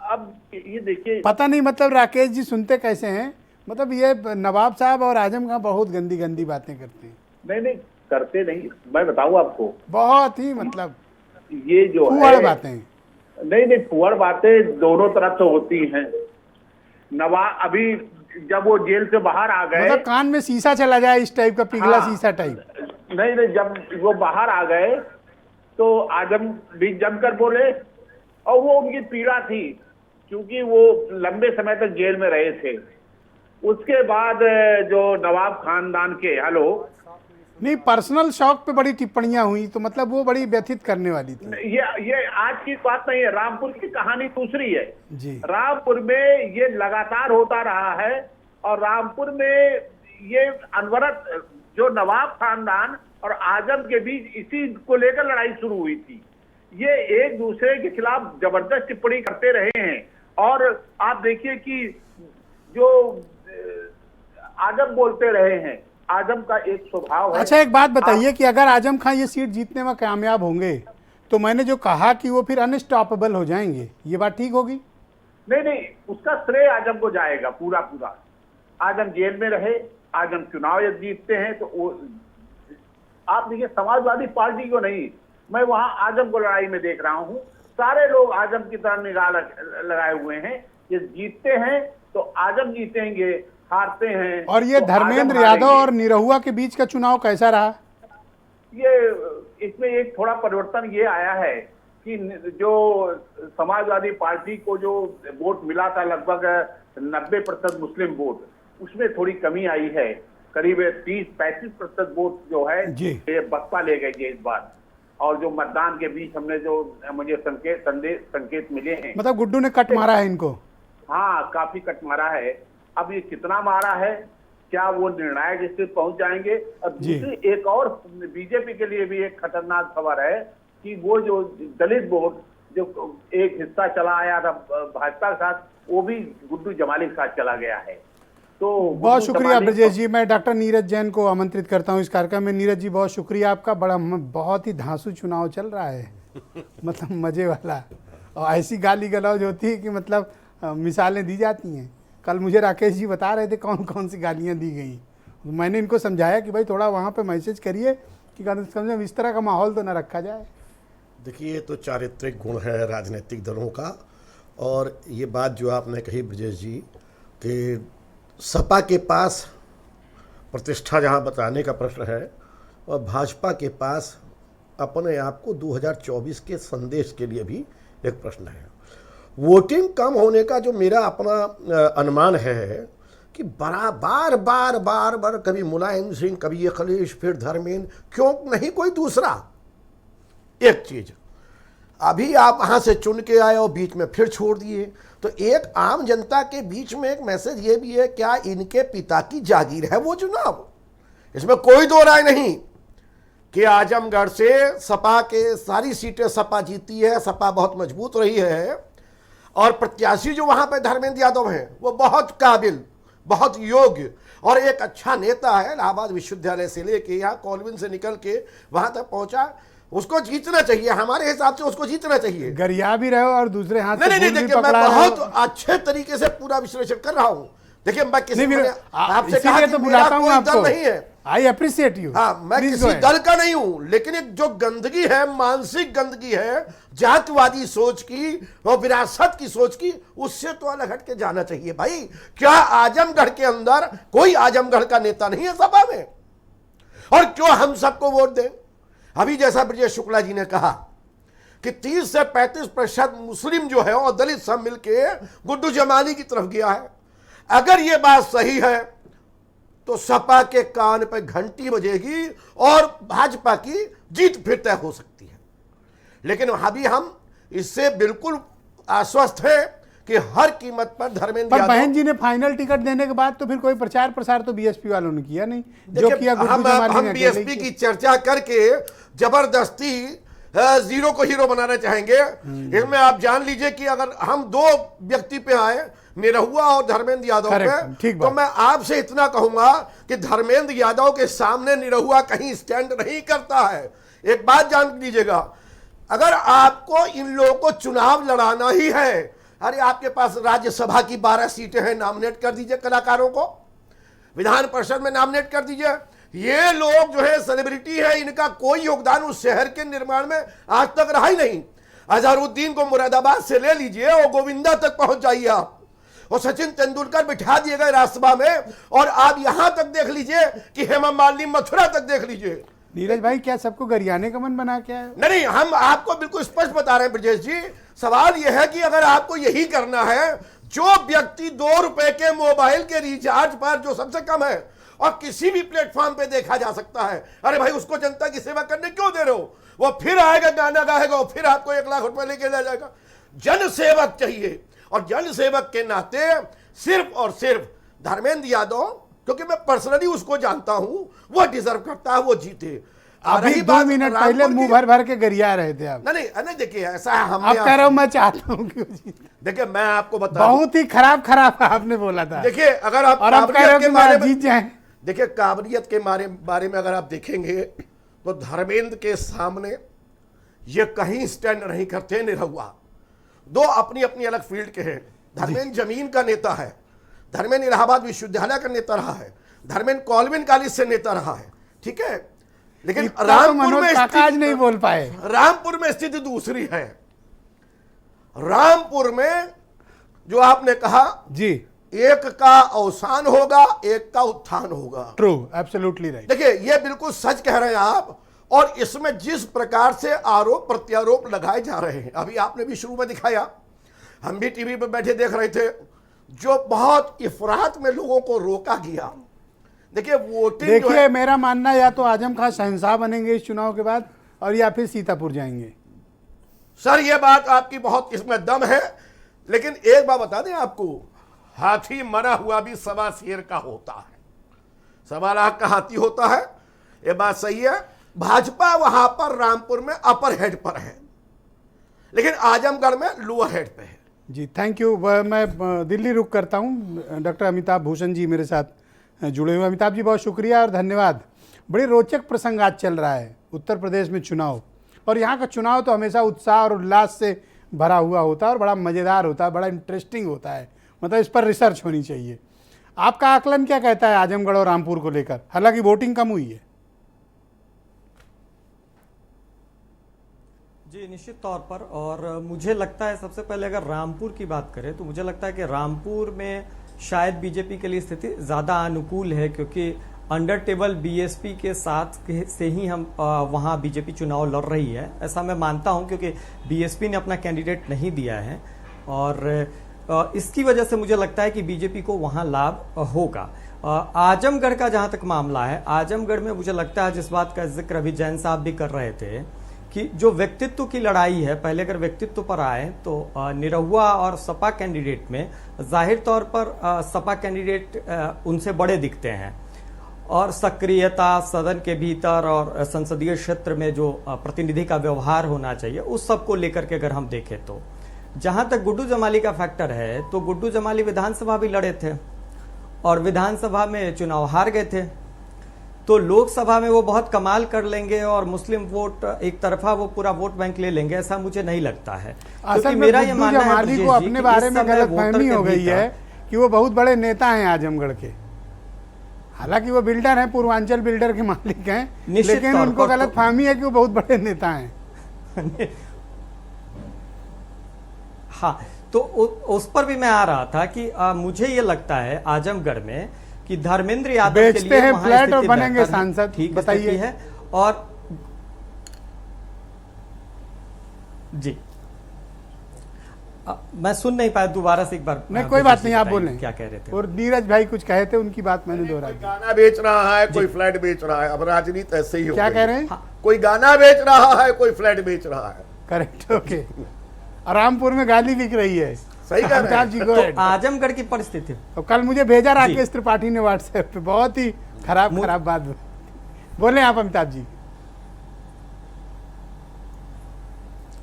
अब ये देखिए, पता नहीं मतलब राकेश जी सुनते कैसे हैं, मतलब ये नवाब साहब और आजम खां बहुत गंदी गंदी बातें करते हैं, नहीं नहीं करते नहीं, मैं बताऊं आपको, बहुत ही मतलब ये जो फुहाड़ है बातें हैं। नहीं फुहड़ बातें दोनों तरफ से होती हैं। नवाब अभी जब वो जेल से बाहर आ गए, मतलब कान में शीशा चला जाए इस टाइप का, पिघला हाँ, शीशा टाइप। नहीं जब वो बाहर आ गए तो आजम भी जमकर बोले, और वो उनकी पीड़ा थी क्योंकि वो लंबे समय तक जेल में रहे थे। उसके बाद जो नवाब खानदान के नहीं, पर्सनल शौक पे बड़ी टिप्पणियां हुई, तो मतलब वो बड़ी व्यथित करने वाली थी। ये आज की बात नहीं है, रामपुर की कहानी दूसरी है जी। रामपुर में ये लगातार होता रहा है, और रामपुर में ये अनवरत जो नवाब खानदान और आजम के बीच इसी को लेकर लड़ाई शुरू हुई थी। ये एक दूसरे के खिलाफ जबरदस्त टिप्पणी करते रहे हैं, और आप देखिए कि जो आजम बोलते रहे हैं, आजम का एक स्वभाव है। अच्छा, एक बात बताइए कि अगर आजम खां ये सीट जीतने में कामयाब होंगे तो मैंने जो कहा कि वो फिर अनस्टॉपेबल हो जाएंगे, ये बात ठीक होगी? नहीं उसका श्रेय आजम को जाएगा पूरा। आजम जेल में रहे, आजम चुनाव यदि जीतते हैं तो वो, आप देखिए समाजवादी पार्टी को नहीं, मैं वहां आजम को लड़ाई में देख रहा हूं। सारे लोग आजम की तरफ निगाह लगाए हुए हैं। ये जीतते हैं तो आजम जीतेंगे, हारते हैं। और ये तो धर्मेंद्र आजम यादव हारेंगे। और निरहुआ के बीच का चुनाव कैसा रहा? ये इसमें एक थोड़ा परिवर्तन ये आया है कि जो समाजवादी पार्टी को जो वोट मिला था लगभग 90% मुस्लिम वोट, उसमें थोड़ी कमी आई है। करीब 30-35% वोट जो है ये बसपा ले गई है इस बार। और जो मतदान के बीच हमने जो मुझे संकेत मिले हैं, मतलब गुड्डू ने कट मारा है इनको? हाँ, काफी कट मारा है। अब ये कितना मारा है, क्या वो निर्णायक स्थिति पहुंच जाएंगे? और दूसरी एक और बीजेपी के लिए भी एक खतरनाक खबर है कि वो जो दलित वोट जो एक हिस्सा चला आया था भाजपा के साथ, वो भी गुड्डू जमाली के साथ चला गया है। तो बहुत शुक्रिया ब्रजेश जी। मैं डॉक्टर नीरज जैन को आमंत्रित करता हूं इस कार्यक्रम में। नीरज जी, बहुत शुक्रिया आपका। बहुत ही धांसू चुनाव चल रहा है, मतलब मजे वाला, और ऐसी गाली गलौज होती है कि मतलब मिसालें दी जाती हैं। कल मुझे राकेश जी बता रहे थे कौन कौन सी गालियां दी गई। मैंने इनको समझाया कि भाई थोड़ा वहाँ पे मैसेज करिए कि कम से कम इस तरह का माहौल तो न रखा जाए। देखिए, ये तो चारित्रिक गुण है राजनीतिक दलों का। और ये बात जो आपने कही ब्रजेश जी कि सपा के पास प्रतिष्ठा जहाँ बताने का प्रश्न है, और भाजपा के पास अपने आप को 2024 के संदेश के लिए भी एक प्रश्न है। वोटिंग कम होने का जो मेरा अपना अनुमान है कि बार बार कभी मुलायम सिंह, कभी अखिलेश, फिर धर्मेंद्र, क्यों नहीं कोई दूसरा। एक चीज, अभी आप वहां से चुन के आए और बीच में फिर छोड़ दिए, तो एक आम जनता के बीच में एक मैसेज ये भी है, क्या इनके पिता की जागीर है वो चुनाव? इसमें कोई दो राय नहीं कि आजमगढ़ से सपा के सारी सीटें सपा जीती है, सपा बहुत मजबूत रही है, और प्रत्याशी जो वहां पे धर्मेंद्र यादव हैं वो बहुत काबिल, बहुत योग्य और एक अच्छा नेता है। इलाहाबाद विश्वविद्यालय से लेके यहाँ कॉलविन से निकल के वहां तक पहुंचा, उसको जीतना चाहिए। हमारे हिसाब से उसको जीतना चाहिए। गरिया भी रहे और दूसरे हाथ से नहीं, देखिए मैं बहुत अच्छे तरीके से पूरा विश्लेषण कर रहा हूं। देखिए, मैं किसी आपसे कहा तो बुलाता हूं आपको, नहीं है, आई अप्रिशिएट यू। हाँ, मैं किसी दल का नहीं हूं, लेकिन एक जो गंदगी है, मानसिक गंदगी है, जातिवादी सोच की और विरासत की सोच की, उससे तो अलग हट के जाना चाहिए भाई। क्या आजमगढ़ के अंदर कोई आजमगढ़ का नेता नहीं है सभा में? और क्यों हम सबको वोट दें? अभी जैसा ब्रजेश शुक्ला जी ने कहा कि 30 से 35% मुस्लिम जो है और दलित सब मिलके गुड्डू जमाली की तरफ गया है। अगर ये बात सही है तो सपा के कान पर घंटी बजेगी और भाजपा की जीत फिर तय हो सकती है। लेकिन अभी हम इससे बिल्कुल आश्वस्त हैं कि हर कीमत पर धर्मेंद्र यादव। बहन जी ने फाइनल टिकट देने के बाद तो फिर कोई प्रचार प्रसार तो बीएसपी वालों ने किया नहीं, जो किया गुड्डू जमाली ने। हम बीएसपी की चर्चा करके जबरदस्ती जीरो को हीरो बनाना चाहेंगे। इसमें आप जान लीजिए कि अगर हम दो व्यक्ति पे आए, निरहुआ और धर्मेंद्र यादव पे, तो मैं आपसे इतना कहूंगा कि धर्मेंद्र यादव के सामने निरहुआ कहीं स्टैंड नहीं करता है। एक बात जान लीजिएगा, अगर आपको इन लोगों को चुनाव लड़ाना ही है, अरे आपके पास राज्यसभा की 12 सीटें हैं, नॉमिनेट कर दीजिए कलाकारों को, विधान परिषद में नॉमिनेट कर दीजिए। ये लोग जो है सेलिब्रिटी है, इनका कोई योगदान उस शहर के निर्माण में आज तक रहा ही नहीं। अजहरुद्दीन को मुरादाबाद से ले लीजिए और गोविंदा तक पहुंच जाइए आप, और सचिन तेंदुलकर बिठा दिए गए राज्यसभा में, और आप यहां तक देख लीजिए कि हेमा मालिनी मथुरा तक देख लीजिए। नीरज भाई, क्या सबको गरियाने का मन बना क्या है? नहीं, हम आपको बिल्कुल स्पष्ट बता रहे हैं ब्रजेश जी। सवाल यह है कि अगर आपको यही करना है, जो व्यक्ति 2 रुपए के मोबाइल के रिचार्ज पर, जो सबसे कम है और किसी भी प्लेटफॉर्म पे देखा जा सकता है, अरे भाई उसको जनता की सेवा करने क्यों दे रहे हो? वो फिर आएगा, गाना गाएगा और फिर आपको 1 लाख रुपए लेके ले जाएगा। जन सेवक चाहिए, और जन सेवक के नाते सिर्फ और सिर्फ धर्मेंद्र यादव, क्योंकि मैं पर्सनली उसको जानता हूं, वो डिजर्व करता है, वो जीते। अभी 2 मिनट पहले मुंह भर भर के गरिया रहे थे आप। नहीं, देखिए ऐसा है, हम आप कह रहे हो मैं चाहता हूं कि देखिए मैं आपको बता, बहुत ही खराब आपने बोला था। देखिए अगर आप और अब कह रहे हो कि मैं जीत जाए, देखिए काबिलियत के बारे में अगर आप देखेंगे तो धर्मेंद्र के सामने ये कहीं स्टैंड नहीं करते निरहुआ। 2 अपनी अपनी अलग फील्ड के हैं। धर्मेंद्र जमीन का नेता है, धर्मेंद्र इलाहाबाद विश्वविद्यालय का नेता रहा है, धर्मेंद्र कॉल्विन कॉलेज से नेता रहा है, ठीक है। लेकिन रामपुर में आज नहीं बोल पाए। रामपुर में स्थिति दूसरी है। रामपुर में जो आपने कहा जी, एक का अवसान होगा, एक का उत्थान होगा। True, absolutely right. देखिए ये बिल्कुल सच कह रहे हैं आप, और इसमें जिस प्रकार से आरोप प्रत्यारोप लगाए जा रहे हैं, अभी आपने भी शुरू में दिखाया, हम भी टीवी पर बैठे देख रहे थे, जो बहुत इफरात में लोगों को रोका गया। देखिए वोटिंग, देखिए मेरा मानना, या तो आजम खान शहंशाह बनेंगे इस चुनाव के बाद, और या फिर सीतापुर जाएंगे। सर ये बात आपकी बहुत इसमें दम है, लेकिन एक बात बता दें आपको, हाथी मरा हुआ भी सवा शेर का होता है, 1.25 लाख का हाथी होता है, ये बात सही है। भाजपा वहां पर रामपुर में अपर हेड पर है, लेकिन आजमगढ़ में लोअर हेड पे है। जी थैंक यू। मैं दिल्ली रुक करता हूं। डॉक्टर अमिताभ भूषण जी मेरे साथ जुड़े हुए। अमिताभ जी बहुत शुक्रिया और धन्यवाद। बड़े रोचक प्रसंग आज चल रहा है उत्तर प्रदेश में चुनाव, और यहाँ का चुनाव तो हमेशा उत्साह और उल्लास से भरा हुआ होता है और बड़ा मज़ेदार होता है, बड़ा इंटरेस्टिंग होता है। मतलब इस पर रिसर्च होनी चाहिए। आपका आकलन क्या कहता है आजमगढ़ और रामपुर को लेकर? हालांकि वोटिंग कम हुई है। जी निश्चित तौर पर, और मुझे लगता है सबसे पहले अगर रामपुर की बात करें तो मुझे लगता है कि रामपुर में शायद बीजेपी के लिए स्थिति ज़्यादा अनुकूल है, क्योंकि अंडर टेबल बीएसपी के साथ से ही हम वहाँ बीजेपी चुनाव लड़ रही है, ऐसा मैं मानता हूँ, क्योंकि बीएसपी ने अपना कैंडिडेट नहीं दिया है, और इसकी वजह से मुझे लगता है कि बीजेपी को वहाँ लाभ होगा। आजमगढ़ का जहाँ तक मामला है, आजमगढ़ में मुझे लगता है जिस बात का जिक्र अभी जैन साहब भी कर रहे थे कि जो व्यक्तित्व की लड़ाई है, पहले अगर व्यक्तित्व पर आए तो निरहुआ और सपा कैंडिडेट में जाहिर तौर पर सपा कैंडिडेट उनसे बड़े दिखते हैं, और सक्रियता सदन के भीतर और संसदीय क्षेत्र में जो प्रतिनिधि का व्यवहार होना चाहिए उस सब को लेकर के अगर हम देखें तो जहां तक गुड्डू जमाली का फैक्टर है, तो गुड्डू जमाली विधानसभा भी लड़े थे और विधानसभा में चुनाव हार गए थे, तो लोकसभा में वो बहुत कमाल कर लेंगे और मुस्लिम वोट एक तरफा वो पूरा वोट बैंक ले लेंगे, ऐसा मुझे नहीं लगता है। क्योंकि मेरा ये मानना है जमाली को अपने बारे में गलतफहमी हो गई है कि वो बहुत बड़े नेता हैं आजमगढ़ के। हालांकि वो बिल्डर हैं, पूर्वांचल बिल्डर के मालिक हैं, लेकिन उनको गलतफहमी है कि वो बहुत बड़े नेता हैं। हाँ, तो उस पर भी मैं आ रहा था कि मुझे ये लगता है आजमगढ़ में कि धर्मेंद्र यादव के लिए हैं फ्लैट और बनेंगे सांसद, ठीक बताइए है। और जी मैं सुन नहीं पाया, दोबारा से एक बार। नहीं कोई बात नहीं, आप बोलें क्या कह रहे थे। और नीरज भाई कुछ कहे थे, उनकी बात मैंने दोहराई। गाना बेच रहा है, कोई फ्लैट बेच रहा है, अब राजनीति ऐसे ही हो क्या कह रहे हैं? कोई गाना बेच रहा है, कोई फ्लैट बेच रहा है। Correct, okay. रामपुर में गाली बिक रही है, सही कह रहे हैं जी। तो आजमगढ़ की परिस्थिति तो कल मुझे भेजा राकेश त्रिपाठी ने व्हाट्सएप पे, बहुत ही खराब बात बोले आप अमिताभ जी।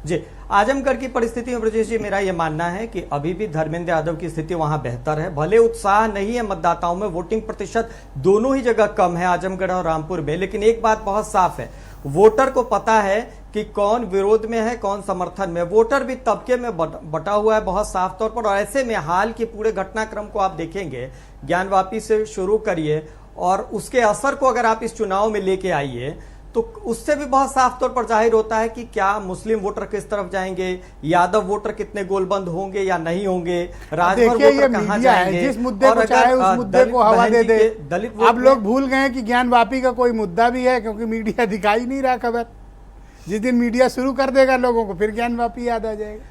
जी आजमगढ़ की परिस्थिति में ब्रजेश जी मेरा यह मानना है कि अभी भी धर्मेंद्र यादव की स्थिति वहां बेहतर है। भले उत्साह नहीं है मतदाताओं में, वोटिंग प्रतिशत दोनों ही जगह कम है आजमगढ़ और रामपुर में, लेकिन एक बात बहुत साफ है, वोटर को पता है कि कौन विरोध में है, कौन समर्थन में। वोटर भी तबके में बटा हुआ है बहुत साफ तौर पर। और ऐसे में हाल के पूरे घटनाक्रम को आप देखेंगे, ज्ञानवापी से शुरू करिए और उसके असर को अगर आप इस चुनाव में लेके आइए तो उससे भी बहुत साफ तौर पर जाहिर होता है कि क्या मुस्लिम वोटर किस तरफ जाएंगे, यादव वोटर कितने गोलबंद होंगे या नहीं होंगे, राजभर वोटर कहां जाएंगे। जिस मुद्दे को चाहे उस मुद्दे को हवा दे दे। दलित अब लोग भूल गए कि ज्ञानवापी का कोई मुद्दा भी है, क्योंकि मीडिया दिखाई नहीं रहा खबर। जिस दिन मीडिया शुरू कर देगा लोगों को, फिर ज्ञानवापी याद आ जाएगा।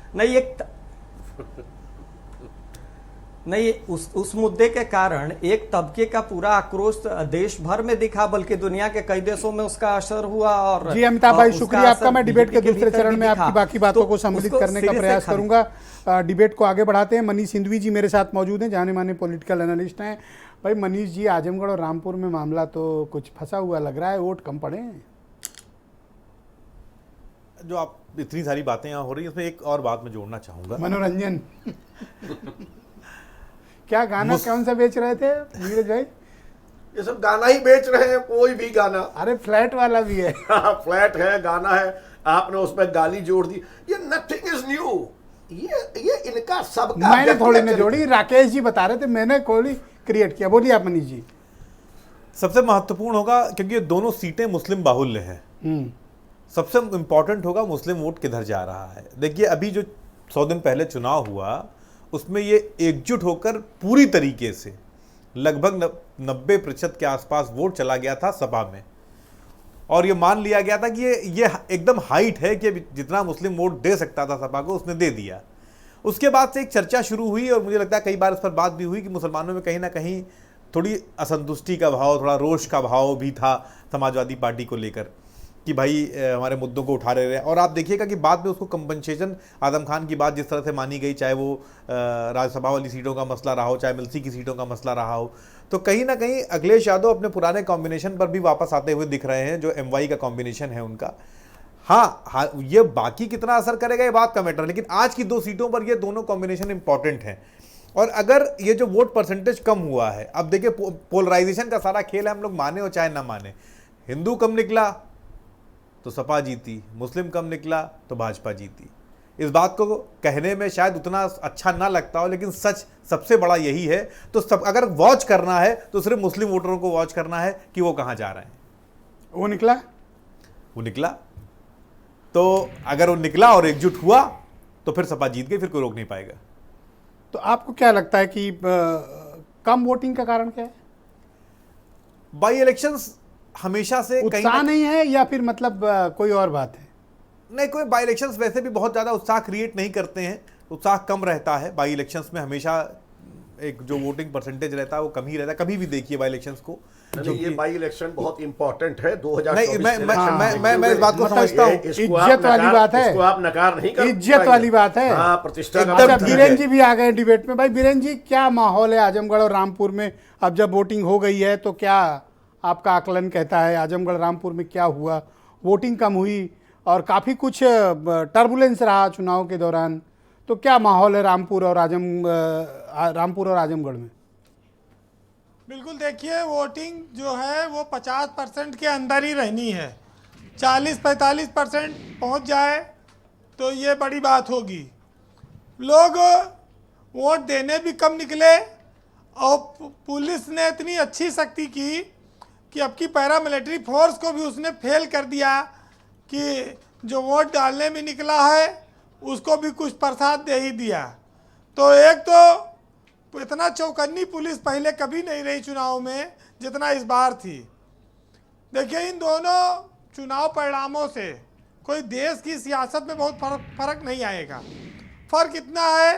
नहीं, उस मुद्दे के कारण एक तबके का पूरा आक्रोश देश भर में दिखा, बल्कि दुनिया के कई देशों में उसका असर हुआ। और जी अमिताभ भाई, शुक्रिया आपका। मैं डिबेट के दूसरे चरण में आपकी बाकी बातों को सम्मिलित करने का प्रयास करूंगा। डिबेट को आगे बढ़ाते हैं। मनीष सिंधवी जी मेरे साथ मौजूद हैं, जाने माने पॉलिटिकल एनालिस्ट हैं। भाई मनीष जी, आजमगढ़ और रामपुर में मामला तो कुछ फंसा हुआ लग रहा है, वोट कम पड़े हैं। जो आप इतनी सारी बातें यहाँ हो रही है, इसमें एक और बात मैं जोड़ना चाहूंगा। मनोरंजन क्या गाना कौन सा बेच रहे थे नीरज भाई? ये सब गाना ही बेच रहे हैं, कोई भी गाना। अरे फ्लैट वाला भी है। फ्लैट है, गाना है, आपने उसमें गाली जोड़ दी। ये नथिंग इज न्यू, ये इनका सबका। मैंने थोड़ी ने जोड़ी, राकेश जी बता रहे थे, मैंने कोई क्रिएट किया। बोलिए आप मनीष जी। सबसे महत्वपूर्ण होगा, क्योंकि ये दोनों सीटें मुस्लिम बाहुल्य हैं, सबसे इंपॉर्टेंट होगा मुस्लिम वोट किधर जा रहा है। देखिए अभी जो 100 दिन पहले चुनाव हुआ, उसमें ये एकजुट होकर पूरी तरीके से लगभग 90% के आसपास वोट चला गया था सपा में, और ये मान लिया गया था कि ये एकदम हाइट है कि जितना मुस्लिम वोट दे सकता था सपा को, उसने दे दिया। उसके बाद से एक चर्चा शुरू हुई, और मुझे लगता है कई बार इस पर बात भी हुई कि मुसलमानों में कहीं ना कहीं थोड़ी असंतुष्टि का भाव, थोड़ा रोष का भाव भी था समाजवादी पार्टी को लेकर कि भाई हमारे मुद्दों को उठा रहे हैं। और आप देखिएगा कि बाद में उसको कंपनसेशन, आजम खान की बात जिस तरह से मानी गई, चाहे वो राज्यसभा वाली सीटों का मसला रहा हो, चाहे मिल्सी की सीटों का मसला रहा हो, तो कहीं ना कहीं अखिलेश यादव अपने पुराने कॉम्बिनेशन पर भी वापस आते हुए दिख रहे हैं, जो MY का कॉम्बिनेशन है उनका। हाँ, ये बाकी कितना असर करेगा ये बात का मैटर, लेकिन आज की 2 सीटों पर ये दोनों कॉम्बिनेशन इंपॉर्टेंट हैं। और अगर ये जो वोट परसेंटेज कम हुआ है, अब देखिए पोलराइजेशन का सारा खेल है, हम लोग माने और चाहे ना माने। हिंदू कम निकला तो सपा जीती, मुस्लिम कम निकला तो भाजपा जीती। इस बात को कहने में शायद उतना अच्छा ना लगता हो, लेकिन सच सबसे बड़ा यही है। तो सब अगर वॉच करना है तो सिर्फ मुस्लिम वोटरों को वॉच करना है कि वो कहां जा रहे हैं। वो निकला तो अगर वो निकला और एकजुट हुआ तो फिर सपा जीत गई, फिर कोई रोक नहीं पाएगा। तो आपको क्या लगता है कि कम वोटिंग का कारण क्या है? बाई इलेक्शंस हमेशा से उत्साह नहीं है, या फिर मतलब कोई और बात है? नहीं, कोई बाई इलेक्शंस वैसे भी बहुत ज़्यादा उत्साह क्रिएट नहीं करते हैं, उत्साह कम रहता है बाई इलेक्शंस में। हमेशा एक जो वोटिंग परसेंटेज रहता है वो कम ही रहता है। कभी भी देखिए बाई इलेक्शंस को, ये बाई इलेक्शन बहुत इंपॉर्टेंट है। 2024 नहीं, मैं इस बात को समझता हूँ, इज्जत वाली बात है, इसको आप नकार नहीं कर, इज्जत वाली बात है, प्रतिष्ठा। बीरेन जी भी आ गए डिबेट में। भाई बीरेन जी, क्या माहौल है आजमगढ़ और रामपुर में? अब जब वोटिंग हो गई है तो क्या आपका आकलन कहता है आजमगढ़ रामपुर में क्या हुआ? वोटिंग कम हुई और काफ़ी कुछ टर्बुलेंस रहा चुनाव के दौरान, तो क्या माहौल है रामपुर और आजमगढ़ में? बिल्कुल, देखिए वोटिंग जो है वो 50% के अंदर ही रहनी है। 40-45% पहुंच जाए तो ये बड़ी बात होगी। लोग वोट देने भी कम निकले, और पुलिस ने इतनी अच्छी सख्ती की कि अब की पैरामिलिट्री फोर्स को भी उसने फेल कर दिया कि जो वोट डालने में निकला है उसको भी कुछ प्रसाद दे ही दिया। तो एक तो इतना चौकन्नी पुलिस पहले कभी नहीं रही चुनाव में जितना इस बार थी। देखिए, इन दोनों चुनाव परिणामों से कोई देश की सियासत में बहुत फर्क नहीं आएगा। फ़र्क इतना है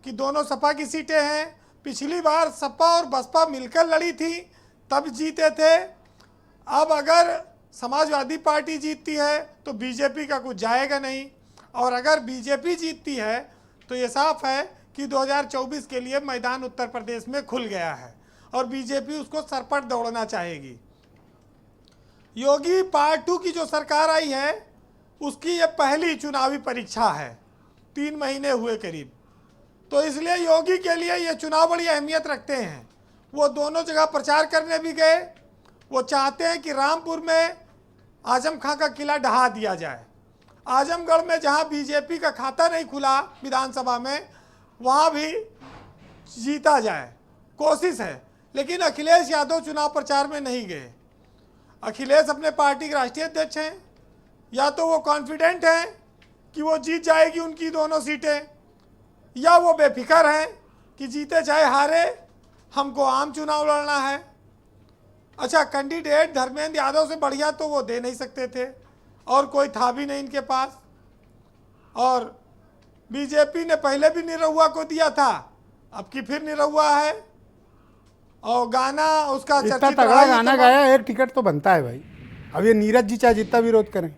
कि दोनों सपा की सीटें हैं। पिछली बार सपा और बसपा मिलकर लड़ी थी, तब जीते थे। अब अगर समाजवादी पार्टी जीतती है तो बीजेपी का कुछ जाएगा नहीं, और अगर बीजेपी जीतती है तो ये साफ है कि 2024 के लिए मैदान उत्तर प्रदेश में खुल गया है, और बीजेपी उसको सरपट दौड़ना चाहेगी। योगी पार्ट 2 की जो सरकार आई है उसकी ये पहली चुनावी परीक्षा है, 3 महीने हुए करीब। तो इसलिए योगी के लिए ये चुनाव बड़ी अहमियत रखते हैं। वो दोनों जगह प्रचार करने भी गए। वो चाहते हैं कि रामपुर में आजम खां का किला ढहा दिया जाए, आजमगढ़ में जहां बीजेपी का खाता नहीं खुला विधानसभा में, वहां भी जीता जाए, कोशिश है। लेकिन अखिलेश यादव चुनाव प्रचार में नहीं गए। अखिलेश अपने पार्टी के राष्ट्रीय अध्यक्ष हैं, या तो वो कॉन्फिडेंट हैं कि वो जीत जाएगी उनकी दोनों सीटें, या वो बेफिक्र हैं कि जीते चाहे हारे, हमको आम चुनाव लड़ना है। अच्छा, कैंडिडेट धर्मेंद्र यादव से बढ़िया तो वो दे नहीं सकते थे, और कोई था भी नहीं इनके पास। और बीजेपी ने पहले भी निरहुआ को दिया था, अब की फिर निरहुआ है। और गाना उसका इतना चर्चित तगड़ा रहा है, गाना तो गाया, एक टिकट तो बनता है भाई। अब ये नीरज जी चाहे जितना विरोध करें,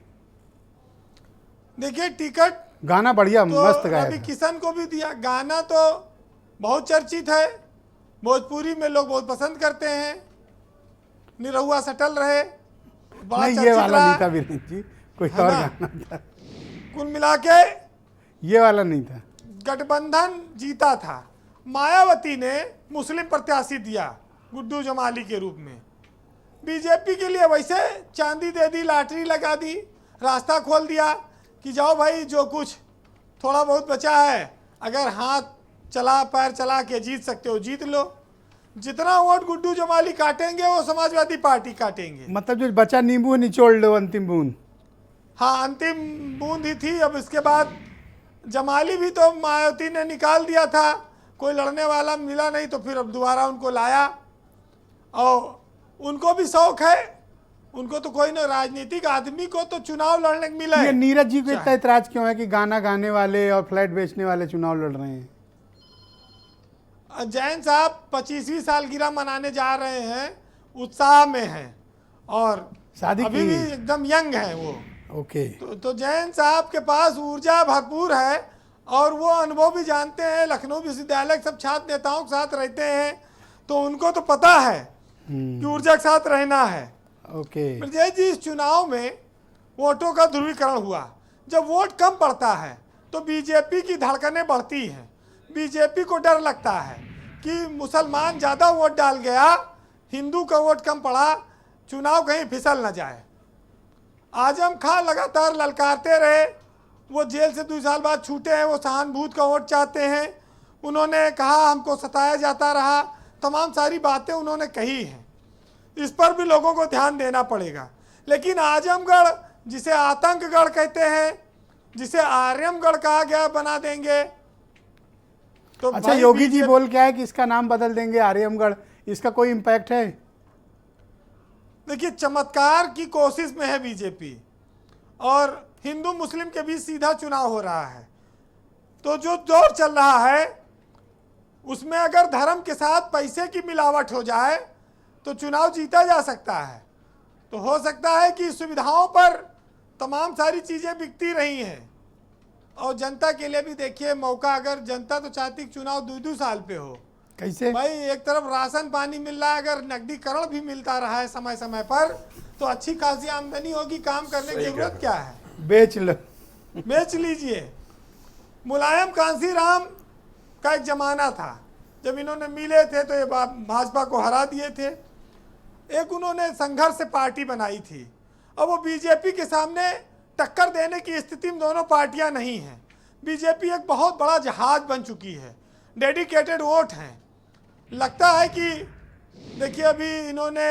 देखिए टिकट गाना बढ़िया तो मस्त गाया रवि था। किशन को भी दिया। गाना तो बहुत चर्चित है, भोजपुरी में लोग बहुत पसंद करते हैं। निरहुआ सटल रहे, बड़ा नहीं, ये चर्चित वाला रहा। नहीं था वीरेंद्र जी, कोई है और ना? गाना था। कुल मिला के ये वाला नहीं था। गठबंधन जीता था। मायावती ने मुस्लिम प्रत्याशी दिया गुड्डू जमाली के रूप में। बीजेपी के लिए वैसे चांदी दे दी, लॉटरी लगा दी, रास्ता खोल दिया कि जाओ भाई, जो कुछ थोड़ा बहुत बचा है, अगर हाथ चला पैर चला के जीत सकते हो जीत लो। जितना वोट गुड्डू जमाली काटेंगे वो समाजवादी पार्टी काटेंगे। मतलब जो बचा नींबू निचोड़ लो, अंतिम बूंद। हाँ, अंतिम बूंद ही थी। अब इसके बाद जमाली भी तो मायावती ने निकाल दिया था, कोई लड़ने वाला मिला नहीं, तो फिर अब दोबारा उनको लाया। और उनको भी शौक है, उनको तो कोई ना, राजनीतिक आदमी को तो चुनाव लड़ने को मिला ये है। नीरज जी को इतना इतराज क्यों है कि गाना गाने वाले और फ्लैट बेचने वाले चुनाव लड़ रहे हैं? जैन साहब 25वीं सालगिरह मनाने जा रहे हैं, उत्साह में हैं, और शादी अभी की? भी एकदम यंग हैं वो। ओके। तो जैन साहब के पास ऊर्जा भरपूर है, और वो अनुभव भी जानते हैं। लखनऊ विश्वविद्यालय के सब छात्र नेताओं के साथ रहते हैं, तो उनको तो पता है कि ऊर्जा के साथ रहना है। ओके। ब्रजेश जी, इस चुनाव में वोटों का ध्रुवीकरण हुआ। जब वोट कम पड़ता है तो बीजेपी की धड़कनें बढ़ती हैं। बीजेपी को डर लगता है कि मुसलमान ज़्यादा वोट डाल गया, हिंदू का वोट कम पड़ा, चुनाव कहीं फिसल न जाए। आजम खां लगातार ललकारते रहे, वो जेल से 2 साल बाद छूटे हैं, वो सहानुभूति का वोट चाहते हैं। उन्होंने कहा हमको सताया जाता रहा, तमाम सारी बातें उन्होंने कही हैं। इस पर भी लोगों को ध्यान देना पड़ेगा। लेकिन आजमगढ़, जिसे आतंकगढ़ कहते हैं, जिसे आर्यमगढ़ कहा गया, बना देंगे तो अच्छा, भाई योगी जी बीजेपी बोल के आए कि इसका नाम बदल देंगे आर्यमगढ़, इसका कोई इम्पैक्ट है? देखिए, चमत्कार की कोशिश में है बीजेपी, और हिंदू मुस्लिम के बीच सीधा चुनाव हो रहा है। तो जो दौर चल रहा है उसमें अगर धर्म के साथ पैसे की मिलावट हो जाए तो चुनाव जीता जा सकता है। तो हो सकता है कि सुविधाओं पर तमाम सारी चीज़ें बिकती रही हैं, और जनता के लिए भी देखिए मौका, अगर जनता तो चाहती कि चुनाव 2-2 साल पे हो। कैसे भाई, एक तरफ राशन पानी मिल रहा है, अगर नकदीकरण भी मिलता रहा है समय समय पर, तो अच्छी खासी आमदनी होगी। काम करने की जरूरत क्या है? बेच लो। बेच लीजिए। मुलायम कांसीराम का एक जमाना था, जब इन्होंने मिले थे तो ये भाजपा को हरा दिए थे। एक उन्होंने संघर्ष से पार्टी बनाई थी। अब वो बीजेपी के सामने टक्कर देने की स्थिति में दोनों पार्टियां नहीं हैं। बीजेपी एक बहुत बड़ा जहाज बन चुकी है, डेडिकेटेड वोट हैं। लगता है कि देखिए, अभी इन्होंने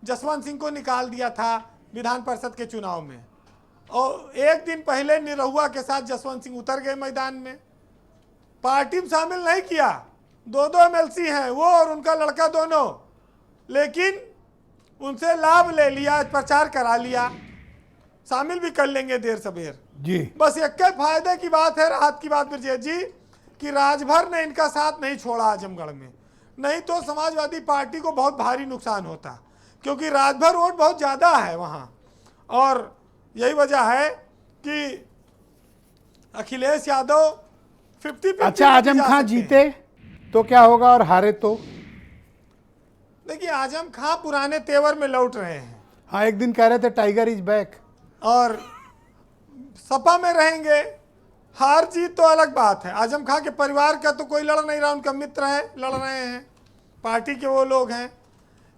जसवंत सिंह को निकाल दिया था विधान परिषद के चुनाव में, और एक दिन पहले निरहुआ के साथ जसवंत सिंह उतर गए मैदान में, पार्टी में शामिल नहीं किया। 2-2 MLC हैं वो और उनका लड़का दोनों, लेकिन उनसे लाभ ले लिया, प्रचार करा लिया, शामिल भी कर लेंगे देर सवेर जी। बस एक फायदे की बात है, राहत की बात ब्रजेश जी, कि राजभर ने इनका साथ नहीं छोड़ा आजमगढ़ में, नहीं तो समाजवादी पार्टी को बहुत भारी नुकसान होता, क्योंकि राजभर वोट बहुत ज़्यादा है वहाँ। और यही वजह है कि अखिलेश यादव 50-50। अच्छा, आजम खां जीते तो क्या होगा और हारे तो? देखिए, आजम खां पुराने तेवर में लौट रहे हैं। हाँ, एक दिन कह रहे थे टाइगर इज बैक, और सपा में रहेंगे। हार जीत तो अलग बात है। आजम खां के परिवार का तो कोई लड़ नहीं रहा, उनका मित्र है, लड़ रहे हैं, पार्टी के वो लोग हैं।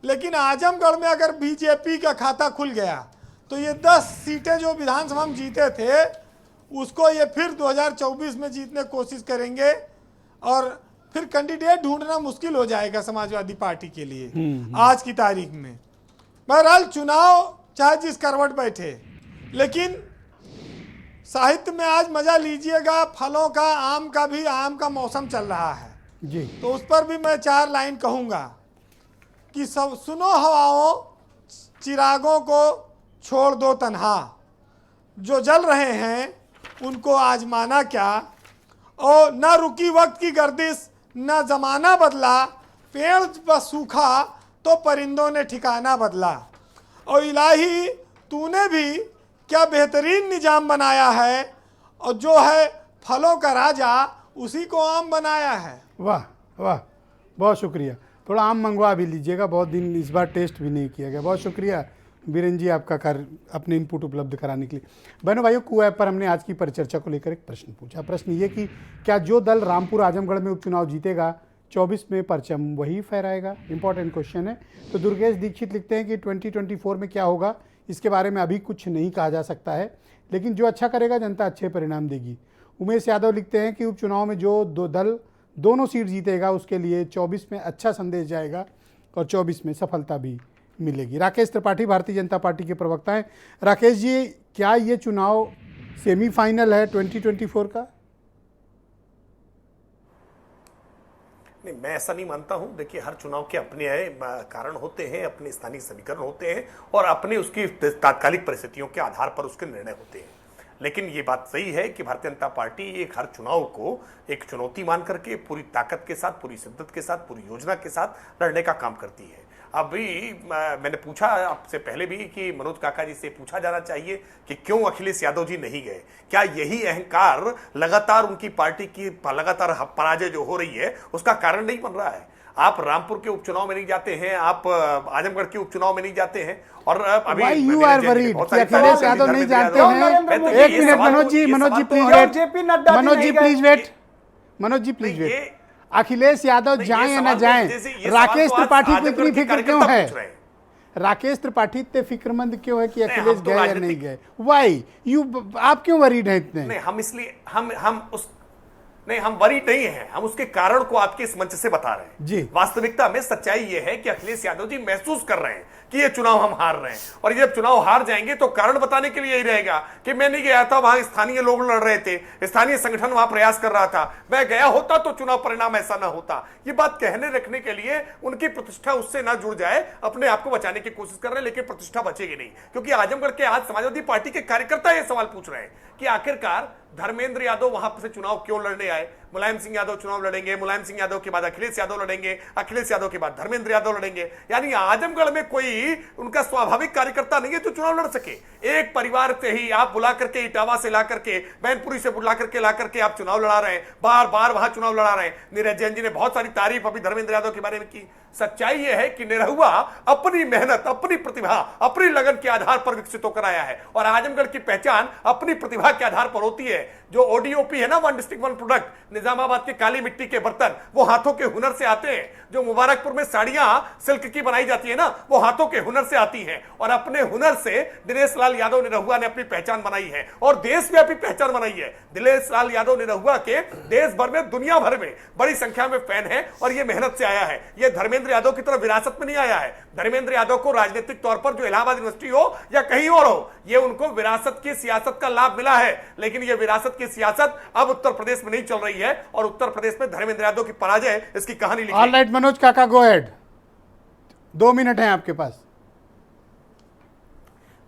लेकिन आजमगढ़ में अगर बीजेपी का खाता खुल गया तो ये 10 सीटें जो विधानसभा में जीते थे उसको ये फिर 2024 में जीतने की कोशिश करेंगे और फिर कैंडिडेट ढूंढना मुश्किल हो जाएगा समाजवादी पार्टी के लिए आज की तारीख में। बहरहाल चुनाव चाहे जिस करवट बैठे, लेकिन साहित्य में आज मजा लीजिएगा, फलों का, आम का भी, आम का मौसम चल रहा है जी। तो उस पर भी मैं 4 लाइन कहूँगा कि सब सुनो हवाओं, चिरागों को छोड़ दो तन्हा, जो जल रहे हैं उनको आजमाना क्या, और न रुकी वक्त की गर्दिश न जमाना बदला, पेड़ बस सूखा तो परिंदों ने ठिकाना बदला। और इलाही तूने भी क्या बेहतरीन निजाम बनाया है, और जो है फलों का राजा उसी को आम बनाया है। वाह वाह, बहुत शुक्रिया। थोड़ा आम मंगवा भी लीजिएगा, बहुत दिन इस बार टेस्ट भी नहीं किया गया। बहुत शुक्रिया बीरेन जी आपका कार्य, अपने इनपुट उपलब्ध कराने के लिए। बहनों भाइयों, कू ऐप पर हमने आज की परिचर्चा को लेकर एक प्रश्न पूछा। प्रश्न ये कि क्या जो दल रामपुर आजमगढ़ में उपचुनाव जीतेगा 24 में परचम वही फहराएगा? इंपॉर्टेंट क्वेश्चन है। तो दुर्गेश दीक्षित लिखते हैं कि 2024 में क्या होगा इसके बारे में अभी कुछ नहीं कहा जा सकता है, लेकिन जो अच्छा करेगा जनता अच्छे परिणाम देगी। उमेश यादव लिखते हैं कि उपचुनाव में जो दो दल दोनों सीट जीतेगा उसके लिए 24 में अच्छा संदेश जाएगा और 24 में सफलता भी मिलेगी। राकेश त्रिपाठी भारतीय जनता पार्टी के प्रवक्ता हैं। राकेश जी, क्या ये चुनाव सेमीफाइनल है 2024 का? नहीं, मैं ऐसा नहीं मानता हूं। देखिए, हर चुनाव के अपने कारण होते हैं, अपने स्थानीय समीकरण होते हैं और अपने उसकी तात्कालिक परिस्थितियों के आधार पर उसके निर्णय होते हैं। लेकिन ये बात सही है कि भारतीय जनता पार्टी एक हर चुनाव को एक चुनौती मान करके पूरी ताकत के साथ, पूरी शिद्दत के साथ, पूरी योजना के साथ लड़ने का काम करती है। अभी मैंने पूछा आपसे पहले भी कि मनोज काका जी से पूछा जाना चाहिए कि क्यों अखिलेश यादव जी नहीं गए। क्या यही अहंकार लगातार उनकी पार्टी की लगातार पराजय जो हो रही है उसका कारण नहीं बन रहा है? आप रामपुर के उपचुनाव में नहीं जाते हैं, आप आजमगढ़ के उपचुनाव में नहीं जाते हैं, और अभी यू आर वरीड कि अखिलेश यादव नहीं जानते हैं। एक minute Manoj ji please wait, Manoj ji please wait, Manoj ji please wait. Akhilesh Yadav जाएं या न जाएं, राकेश त्रिपाठी को इतनी फिक्र क्यों है? राकेश त्रिपाठी इतने फिक्रमंद क्यों है कि अखिलेश गए या नहीं गए? वाई यू, आप क्यों वरीड हैं इतने? नहीं, हम इसलिए हम वरीड नहीं हैं, हम उसके कारण को आपके इस मंच से बता रहे हैं जी। वास्तविकता में सच्चाई यह है कि अखिलेश यादव जी महसूस कर रहे हैं कि ये चुनाव हम हार रहे हैं, और जब चुनाव हार जाएंगे तो कारण बताने के लिए यही रहेगा कि मैं नहीं गया था, वहां स्थानीय लोग लड़ रहे थे, स्थानीय संगठन वहां प्रयास कर रहा था, मैं गया होता तो चुनाव परिणाम ऐसा ना होता। ये बात कहने रखने के लिए उनकी प्रतिष्ठा उससे ना जुड़ जाए, अपने आप को बचाने की कोशिश कर रहे हैं, लेकिन प्रतिष्ठा बचेगी नहीं। क्योंकि आजमगढ़ के आज समाजवादी पार्टी के कार्यकर्ता ये सवाल पूछ रहे हैं कि आखिरकार धर्मेंद्र यादव वहां से चुनाव क्यों लड़ने आए? मुलायम सिंह यादव चुनाव लड़ेंगे, मुलायम सिंह यादव के बाद अखिलेश यादव लड़ेंगे, अखिलेश यादव के बाद धर्मेंद्र यादव लड़ेंगे। यानी आजमगढ़ में कोई उनका स्वाभाविक कार्यकर्ता नहीं है जो चुनाव लड़ सके। एक परिवार से ही आप बुला करके, इटावा से ला करके, मैनपुरी से बुला करके ला करके आप चुनाव लड़ा रहे हैं, बार बार वहां चुनाव लड़ा रहे हैं। नीरज जैन जी ने बहुत सारी तारीफ अभी धर्मेंद्र यादव के बारे में की। सच्चाई यह है कि निरहुआ अपनी मेहनत, अपनी प्रतिभा, अपनी लगन के आधार पर विकसित होकर आया है, और आजमगढ़ की पहचान अपनी प्रतिभा के आधार पर होती है। जो ओडीओपी है ना, one district one product, Nizamabad के काली मिट्टी के बर्तन वो हाथों के हुनर से आते हैं। जो मुबारकपुर में साड़ियां सिल्क की बनाई जाती है ना, वो हाथों के हुनर से आती हैं, और अपने हुनर से दिनेश लाल यादव निरहुआ ने अपनी पहचान बनाई है और देशव्यापी पहचान बनाई है। दिनेश लाल यादव निरहुआ के देश भर में, दुनिया भर में बड़ी संख्या में फैन है, और ये मेहनत से आया है। ये धर्मेंद्र यादव की तरह विरासत में नहीं आया है। धर्मेंद्र यादव को राजनीतिक तौर पर जो इलाहाबाद यूनिवर्सिटी हो या कहीं और हो, ये उनको विरासत की सियासत का लाभ मिला है, लेकिन ये विरासत की सियासत अब उत्तर प्रदेश में नहीं चल रही है, और उत्तर प्रदेश में धर्मेंद्र यादव की पराजय इसकी कहानी लिखी। ऑल राइट मनोज काका, गो अहेड, 2 मिनट हैं आपके पास।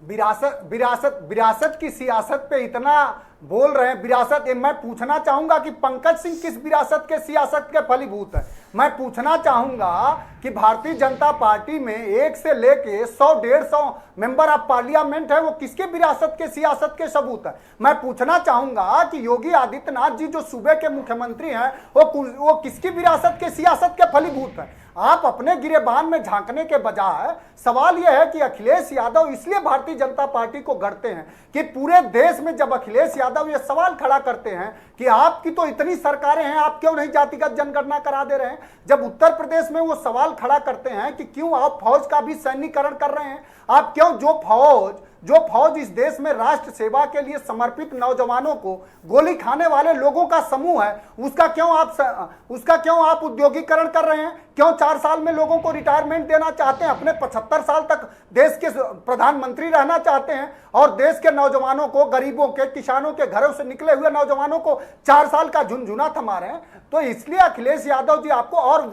विरासत की सियासत पे इतना बोल रहे हैं। विरासत, मैं पूछना चाहूंगा कि पंकज सिंह किस विरासत के सियासत के फलीभूत है? मैं पूछना चाहूंगा कि भारतीय जनता पार्टी में 1 से लेके 100-150 मेंबर ऑफ पार्लियामेंट है, वो किसके विरासत के सियासत के सबूत है? मैं पूछना चाहूंगा कि योगी आदित्यनाथ जी जो सूबे के मुख्यमंत्री हैं वो किसकी विरासत के सियासत के फलीभूत है? आप अपने गिरेबान में झांकने के बजाय सवाल यह है कि अखिलेश यादव इसलिए भारतीय जनता पार्टी को गढ़ते हैं कि पूरे देश में जब अखिलेश यादव ये सवाल खड़ा करते हैं कि आपकी तो इतनी सरकारें हैं, आप क्यों नहीं जातिगत जनगणना करा दे रहे हैं, जब उत्तर प्रदेश में वो सवाल खड़ा करते हैं कि क्यों आप फौज का भी सैन्यीकरण कर रहे हैं, आप क्यों जो फौज जो फौज इस देश में राष्ट्र सेवा के लिए समर्पित नौजवानों को गोली खाने वाले लोगों का समूह है, उसका क्यों आप उद्योगीकरण कर रहे हैं? क्यों 4 साल में लोगों को रिटायरमेंट देना चाहते हैं? अपने 75 साल तक देश के प्रधानमंत्री रहना चाहते हैं और देश के नौजवानों को, गरीबों के, किसानों के घरों से निकले हुए नौजवानों को 4 साल का झुनझुना थमा रहे हैं। तो इसलिए अखिलेश यादव जी आपको, और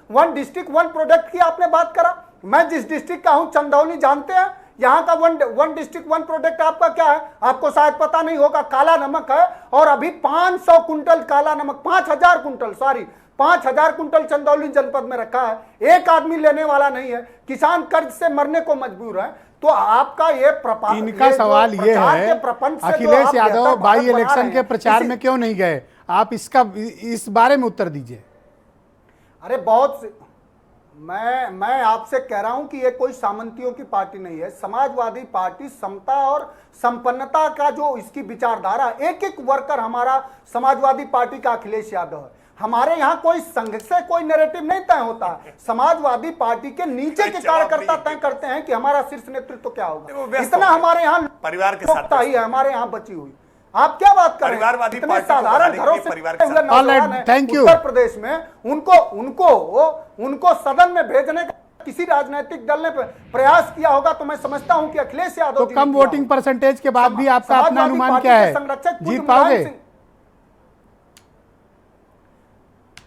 वन डिस्ट्रिक्ट वन प्रोडक्ट की आपने बात करा। मैं जिस डिस्ट्रिक्ट का हूं, चंदौली, जानते हैं यहां का वन डिस्ट्रिक्ट वन प्रोडक्ट आपका क्या है? आपको शायद पता नहीं होगा, काला नमक है। और अभी 500 कुंटल काला नमक, 5,000 कुंटल चंदौली जनपद में रखा है। एक आदमी लेने वाला नहीं है, किसान कर्ज से मरने को मजबूर है। तो आपका ये इनका सवाल ये है, अखिलेश यादव बाई इलेक्शन के प्रचार में क्यों नहीं गए? आप इस बारे में उत्तर दीजिए। अरे मैं आपसे कह रहा हूं कि ये कोई सामंतियों की पार्टी नहीं है। समाजवादी पार्टी समता और संपन्नता का जो इसकी विचारधारा, एक एक वर्कर हमारा समाजवादी पार्टी का अखिलेश यादव है। हमारे यहाँ कोई संघ से कोई नैरेटिव नहीं तय होता है। समाजवादी पार्टी के नीचे के कार्यकर्ता तय करते हैं कि हमारा शीर्ष नेतृत्व क्या होगा। इतना हमारे यहाँ परिवार के साथ ही है, हमारे यहाँ बची हुई। आप क्या बात कर रहे हैं? परिवारवादी इतने पार्टी को साधारण बताने घरों के से परिवार के हुए नौजवान हैं थैंक यू। उत्तर प्रदेश में, उनको सदन में भेजने का किसी राजनीतिक दल ने प्रयास किया होगा तो मैं समझता हूं कि अखिलेश यादव तो कम वोटिंग परसेंटेज के बाद भी आपका अपना अनुमान क्या है? जीत पाओगे?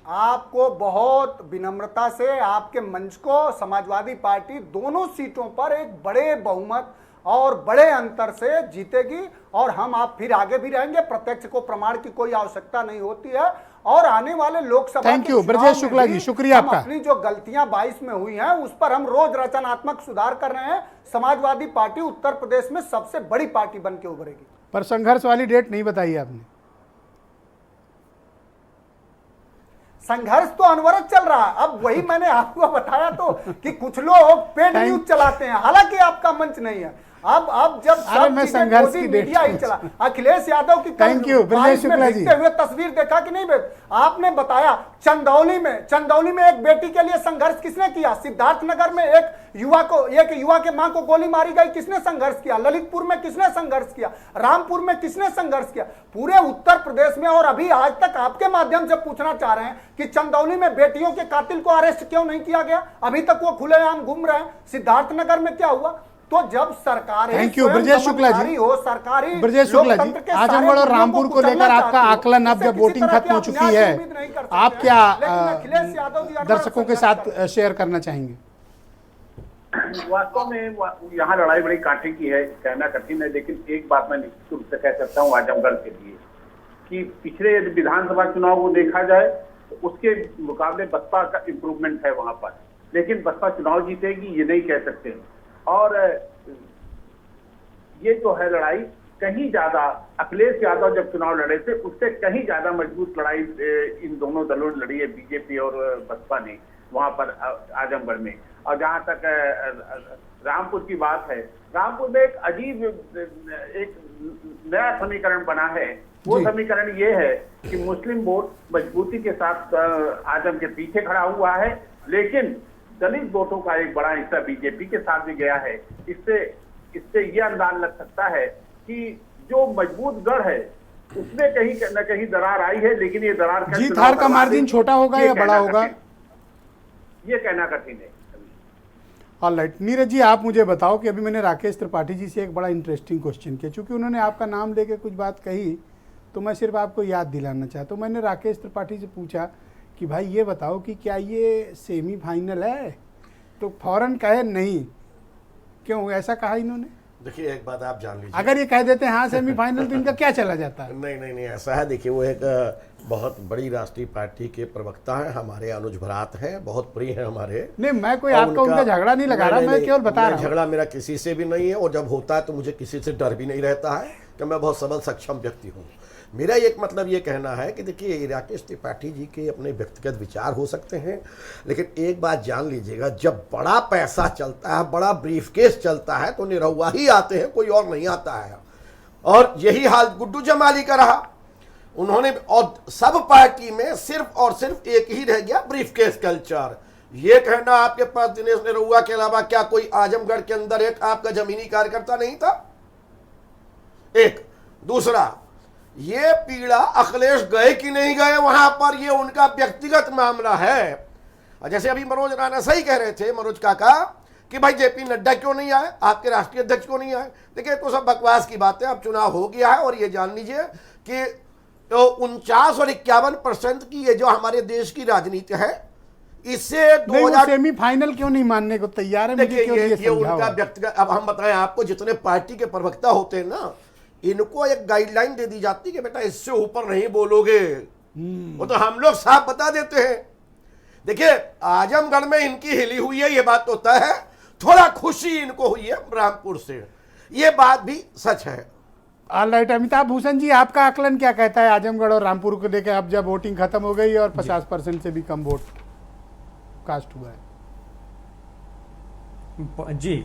आपको बहुत विनम्रता से आपके मंच को समाजवादी पार्टी दोनों सीटों पर एक बड़े बहुमत और बड़े अंतर से जीतेगी और आप फिर आगे भी रहेंगे। प्रत्यक्ष को प्रमाण की कोई आवश्यकता नहीं होती है। और आने वाले लोकसभा थैंक यू ब्रजेश शुक्ला जी, शुक्रिया आपका। अपनी जो गलतियां 22 में हुई हैं उस पर हम रोज रचनात्मक सुधार कर रहे हैं। समाजवादी पार्टी उत्तर प्रदेश में सबसे बड़ी पार्टी बन के उभरेगी। पर संघर्ष वाली डेट नहीं बताई आपने। संघर्ष तो अनवरत चल रहा है। अब वही मैंने आपको बताया तो कि कुछ लोग पेड न्यूज चलाते हैं, हालांकि आपका मंच नहीं है। अब जब मैं संघर्ष की मीडिया ही चला, अखिलेश यादव की थैंक यू ब्रजेश शुक्ला जी हुए तस्वीर देखा कि नहीं? आपने बताया चंदौली में एक बेटी के लिए संघर्ष किसने किया? सिद्धार्थनगर में एक युवा के मां को गोली मारी गई, किसने संघर्ष किया? ललितपुर में किसने संघर्ष किया? रामपुर में किसने संघर्ष किया? पूरे उत्तर प्रदेश में। और अभी आज तक आपके माध्यम से पूछना चाह रहे हैं कि चंदौली में बेटियों के कातिल को अरेस्ट क्यों नहीं किया गया? अभी तक वो खुलेआम घूम रहे हैं। सिद्धार्थनगर में क्या हुआ? तो जब सरकार थैंक यू ब्रजेश शुक्ला जी हो, सरकारी ब्रजेश शुक्ला जी, आजमगढ़ और रामपुर को लेकर आपका आकलन, अब जब वोटिंग खत्म हो चुकी है, आप क्या दर्शकों के साथ शेयर करना चाहेंगे? वास्तव में यहाँ लड़ाई बड़ी कांटे की है, कहना कठिन है। लेकिन एक बात मैं निश्चित रूप से कह सकता हूँ आजमगढ़ के लिए कि पिछले यदि विधानसभा चुनाव को देखा जाए तो उसके मुकाबले बसपा का इम्प्रूवमेंट है वहां पर। लेकिन बसपा चुनाव जीतेगी ये नहीं कह सकते। और ये जो है लड़ाई कहीं ज्यादा, अखिलेश यादव जब चुनाव लड़े थे उससे कहीं ज्यादा मजबूत लड़ाई इन दोनों दलों ने लड़ी है, बीजेपी और बसपा ने वहां पर आजमगढ़ में। और जहां तक रामपुर की बात है, रामपुर में एक अजीब एक नया समीकरण बना है। वो समीकरण ये है कि मुस्लिम वोट मजबूती के साथ आजम के पीछे खड़ा हुआ है, लेकिन दलित वोटों का एक बड़ा हिस्सा बीजेपी के साथ भी गया है। इससे यह अंदाज लग सकता है कि जो मजबूत गढ़ है उसमें कहीं न कहीं दरार आई है। लेकिन ये दरार जीत हार का मार्जिन छोटा होगा या बड़ा होगा, ये कहना कठिन है। ऑलराइट नीरज जी, आप मुझे बताओ कि अभी मैंने राकेश त्रिपाठी जी से एक बड़ा इंटरेस्टिंग क्वेश्चन किया। चूंकि उन्होंने आपका नाम लेके कुछ बात कही तो मैं सिर्फ आपको याद दिलाना चाहता हूँ। मैंने राकेश त्रिपाठी से पूछा कि भाई ये बताओ कि क्या ये सेमीफाइनल है? तो फौरन कहे नहीं। क्यों ऐसा कहा इन्होंने? देखिए एक बात आप जान लीजिए, अगर ये कह देते हैं हाँ सेमीफाइनल तो इनका क्या चला जाता है? नहीं ऐसा है। देखिए वो एक बहुत बड़ी राष्ट्रीय पार्टी के प्रवक्ता हैं, हमारे अनुज भरात हैं, बहुत प्रिय हैं हमारे। नहीं मैं कोई आपका उनका झगड़ा नहीं लगा रहा, मैं केवल बता रहा हूँ। झगड़ा मेरा किसी से भी नहीं है और जब होता है तो मुझे किसी से डर भी नहीं रहता है कि मैं बहुत सबल सक्षम व्यक्ति हूँ। मेरा एक मतलब ये कहना है कि देखिए राकेश त्रिपाठी जी के अपने व्यक्तिगत विचार हो सकते हैं, लेकिन एक बात जान लीजिएगा, जब बड़ा पैसा चलता है, बड़ा ब्रीफकेस चलता है तो निरहुआ ही आते हैं, कोई और नहीं आता है। और यही हाल गुड्डू जमाली का रहा। उन्होंने, और सब पार्टी में सिर्फ और सिर्फ एक ही रह गया, ब्रीफकेस कल्चर। ये कहना आपके पास दिनेश निरहुआ के अलावा क्या कोई आजमगढ़ के अंदर एक आपका जमीनी कार्यकर्ता नहीं था? एक दूसरा, ये पीड़ा अखिलेश गए कि नहीं गए वहां पर, ये उनका व्यक्तिगत मामला है। जैसे अभी मनोज राणा सही कह रहे थे, मनोज काका, कि भाई जेपी नड्डा क्यों नहीं आए, आपके राष्ट्रीय अध्यक्ष क्यों नहीं आए। देखिए तो सब बकवास की बातें। अब चुनाव हो गया है और ये जान लीजिए कि तो 49 और 51% की ये जो हमारे देश की राजनीति है, इससे 2000 सेमीफाइनल क्यों नहीं मानने को तैयार है? देखिए ये उनका व्यक्तिगत। अब हम बताएं आपको, जितने पार्टी के प्रवक्ता होते हैं ना, इनको एक गाइडलाइन दे दी जाती है कि बेटा इससे ऊपर नहीं बोलोगे। वो तो हम लोग साफ बता देते हैं। देखिए आजमगढ़ में इनकी हिली हुई है, ये बात तो तय है। थोड़ा खुशी इनको हुई है रामपुर से, ये बात भी सच है। ऑलराइट, अमिताभ भूषण जी, आपका आकलन क्या कहता है आजमगढ़ और रामपुर को लेकर? अब जब वोटिंग खत्म हो गई और 50% से भी कम वोट कास्ट हुआ है। जी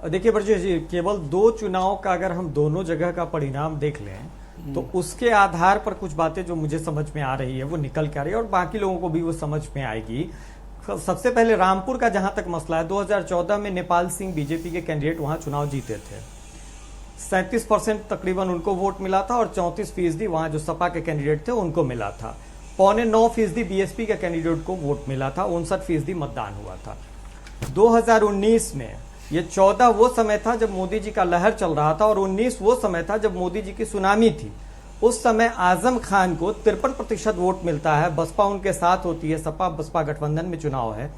देखिए ब्रजेश जी, केवल 2 चुनाव का अगर हम दोनों जगह का परिणाम देख लें तो उसके आधार पर कुछ बातें जो मुझे समझ में आ रही है वो निकल के आ रही है और बाकी लोगों को भी वो समझ में आएगी। सबसे पहले रामपुर का जहां तक मसला है, 2014 में नेपाल सिंह बीजेपी के कैंडिडेट वहां चुनाव जीते थे। 37% तकरीबन उनको वोट मिला था और 34% वहां जो सपा के कैंडिडेट थे उनको मिला था। 8.9% बीएसपी के कैंडिडेट को वोट मिला था, 59% मतदान हुआ था। 2019 में ये 14 वो समय था जब मोदी जी का लहर चल रहा था और 19 वो समय था जब मोदी जी की सुनामी थी। उस समय आजम खान को 53% वोट मिलता है, बसपा उनके साथ होती है, सपा बसपा गठबंधन में चुनाव है,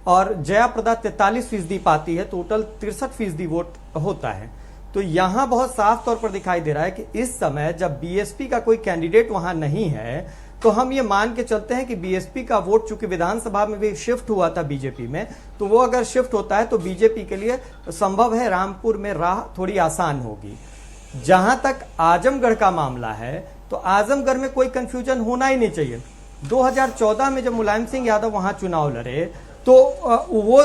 और जयाप्रदा 43% पाती है, टोटल 63% वोट होता है। तो यहां बहुत साफ तौर पर दिखाई दे रहा है कि इस समय जब बीएसपी का कोई कैंडिडेट वहां नहीं है तो हम ये मान के चलते हैं कि बीएसपी का वोट चूंकि विधानसभा में भी शिफ्ट हुआ था बीजेपी में, तो वो अगर शिफ्ट होता है तो बीजेपी के लिए संभव है रामपुर में राह थोड़ी आसान होगी। जहां तक आजमगढ़ का मामला है तो आजमगढ़ में कोई कंफ्यूजन होना ही नहीं चाहिए। 2014 में जब मुलायम सिंह यादव वहां चुनाव लड़े तो वो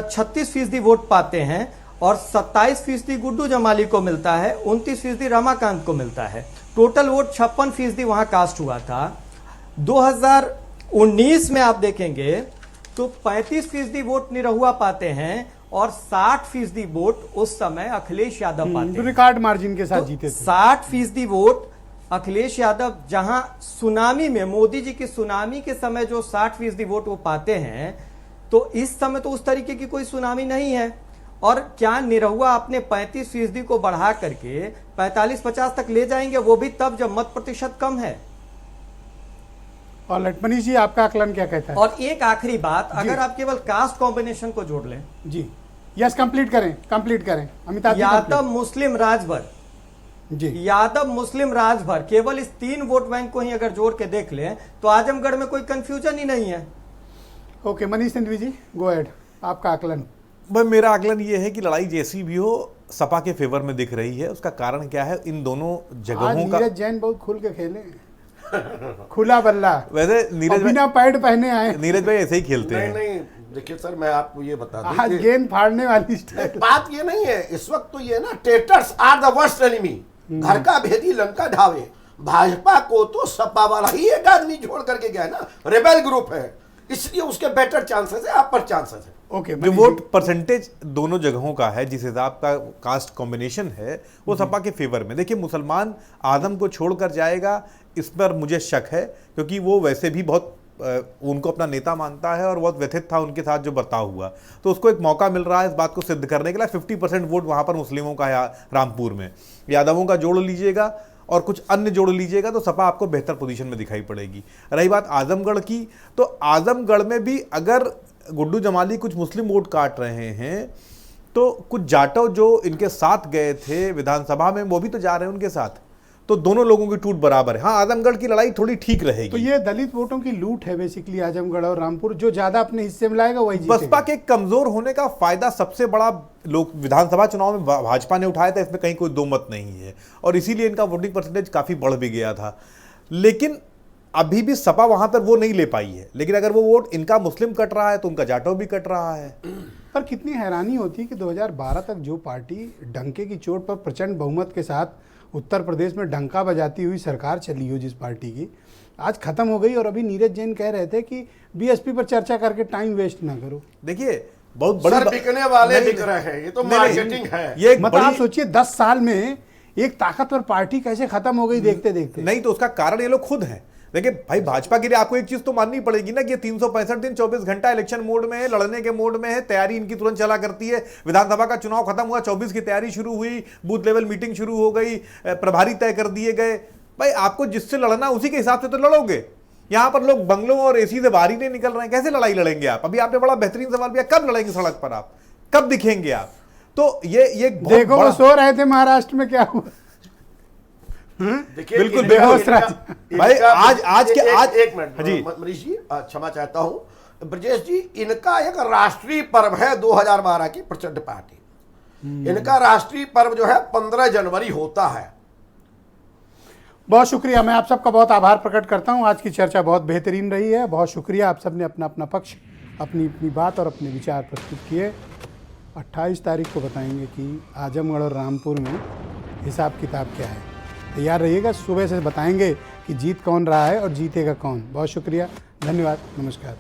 36% वोट पाते हैं और 27% गुड्डू जमाली को मिलता है, 29% रमाकांत को मिलता है। टोटल वोट 56% वहां कास्ट हुआ था। 2019 में आप देखेंगे तो 35% वोट निरहुआ पाते हैं और 60% वोट उस समय अखिलेश यादव पाते हैं। रिकॉर्ड मार्जिन के साथ जीते थे। 60% वोट अखिलेश यादव, जहां सुनामी में मोदी जी की सुनामी के समय जो 60% वोट वो पाते हैं, तो इस समय तो उस तरीके की कोई सुनामी नहीं है। और क्या निरहुआ अपने 35% को बढ़ा करके 45-50 तक ले जाएंगे, वो भी तब जब मत प्रतिशत कम है। ऑलराइट, मनीष जी आपका आकलन क्या कहता है? और एक आखिरी बात, अगर आप केवल कास्ट कॉम्बिनेशन को जोड़ लें। जी यस, कंप्लीट करें अमिताभ जी। यादव मुस्लिम राजभर जी, यादव मुस्लिम राजभर, केवल इस 3 वोट बैंक को ही अगर जोड़ के देख लें तो आजमगढ़ में कोई कंफ्यूजन ही नहीं है। ओके, मनीष सिंधवी जी गो अहेड, आपका आकलन। भाई मेरा आकलन ये है कि लड़ाई जैसी भी हो सपा के फेवर में दिख रही है। उसका कारण क्या है, इन दोनों जगहों का। नीरज जैन बहुत खुल के खेले, खुला बल्ला। वैसे नीरज बिना पैड पहने आए। नीरज भाई ऐसे ही खेलते हैं। नहीं देखिए सर, मैं आपको ये बता दूं, आज गेंद फाड़ने वाली स्टाइल। बात ये नहीं है इस वक्त, तो ये ना traitors are the worst enemy. घर का भेदी लंका ढावे। भाजपा को तो सपा वाला ही एक आदमी छोड़ करके गया है ना, रेबेल ग्रुप है, इसलिए उसके बेटर चांसेस है, अपर चांसेस है। ओके, जो वोट परसेंटेज दोनों जगहों का है, जिस हिसाब का कास्ट कॉम्बिनेशन है, वो सपा के फेवर में। देखिए मुसलमान आदम को छोड़कर जाएगा, इस पर मुझे शक है, क्योंकि वो वैसे भी बहुत उनको अपना नेता मानता है और बहुत व्यथित था उनके साथ जो बर्ताव हुआ। तो उसको एक मौका मिल रहा है इस बात को सिद्ध करने के लिए। 50% वोट वहाँ पर मुस्लिमों का है रामपुर में। यादवों का जोड़ लीजिएगा और कुछ अन्य जोड़ लीजिएगा तो सपा आपको बेहतर पोजीशन में दिखाई पड़ेगी। रही बात आजमगढ़ की, तो आजमगढ़ में भी अगर गुड्डू जमाली कुछ मुस्लिम वोट काट रहे हैं तो कुछ जाटव जो इनके साथ गए थे विधानसभा में वो भी तो जा रहे हैं उनके साथ। तो दोनों लोगों की टूट बराबर है। हाँ, आजमगढ़ की लड़ाई थोड़ी ठीक रहेगी। तो ये दलित वोटों की लूट है बेसिकली आजमगढ़ और रामपुर। जो ज्यादा अपने हिस्से में लाएगा वही जीतेगा। बसपा के कमजोर होने का फायदा सबसे बड़ा लोग विधानसभा चुनाव में भाजपा ने उठाया था, इसमें कहीं कोई दो मत नहीं है, और इसीलिए इनका वोटिंग परसेंटेज काफी बढ़ भी गया था। लेकिन अभी भी सपा वहां पर वो नहीं ले पाई है। लेकिन अगर वो वोट इनका मुस्लिम कट रहा है तो उनका जाटव भी कट रहा है। पर कितनी हैरानी होती है कि 2012 तक जो पार्टी डंके की चोट पर प्रचंड बहुमत के साथ उत्तर प्रदेश में डंका बजाती हुई सरकार चली हो जिस पार्टी की, आज खत्म हो गई। और अभी नीरज जैन कह रहे थे कि बीएसपी पर चर्चा करके टाइम वेस्ट ना करो। देखिए बहुत बड़ी बिकने वाले बिक रहे हैं, ये तो मार्केटिंग है। ये मतलब आप सोचिए 10 साल में एक ताकतवर पार्टी कैसे खत्म हो गई देखते देखते। नहीं तो उसका कारण ये लोग खुद हैं। देखिए भाई, भाजपा के लिए आपको एक चीज तो माननी पड़ेगी ना कि 365 दिन 24 घंटा इलेक्शन मोड में है, लड़ने के मोड में है, तैयारी इनकी तुरंत चला करती है। विधानसभा का चुनाव खत्म हुआ, 24 की तैयारी शुरू हुई, बूथ लेवल मीटिंग शुरू हो गई, प्रभारी तय कर दिए गए। भाई आपको जिससे लड़ना उसी के हिसाब से तो लड़ोगे। यहां पर लोग बंगलों और एसी से बाहर ही नहीं निकल रहे हैं, कैसे लड़ाई लड़ेंगे आप? अभी आपने बड़ा बेहतरीन सवाल किया, कब लड़ेंगे सड़क पर आप, कब दिखेंगे आप? तो ये देखो वो सो रहे थे महाराष्ट्र में, क्या हुआ? बिल्कुल भाई आज एक मिनट जी मनीष जी, क्षमा चाहता हूं ब्रजेश जी, इनका एक राष्ट्रीय पर्व है 2012 की प्रचंड पार्टी। इनका राष्ट्रीय पर्व जो है 15 जनवरी होता है। बहुत शुक्रिया, मैं आप सबका बहुत आभार प्रकट करता हूं। आज की चर्चा बहुत बेहतरीन रही है। बहुत शुक्रिया, आप सब ने अपना अपना पक्ष, अपनी अपनी बात और अपने विचार प्रस्तुत किए। 28 तारीख को बताएंगे कि आजमगढ़ और रामपुर में हिसाब किताब क्या है। तैयार रहिएगा, सुबह से बताएंगे कि जीत कौन रहा है और जीतेगा कौन। बहुत शुक्रिया, धन्यवाद, नमस्कार।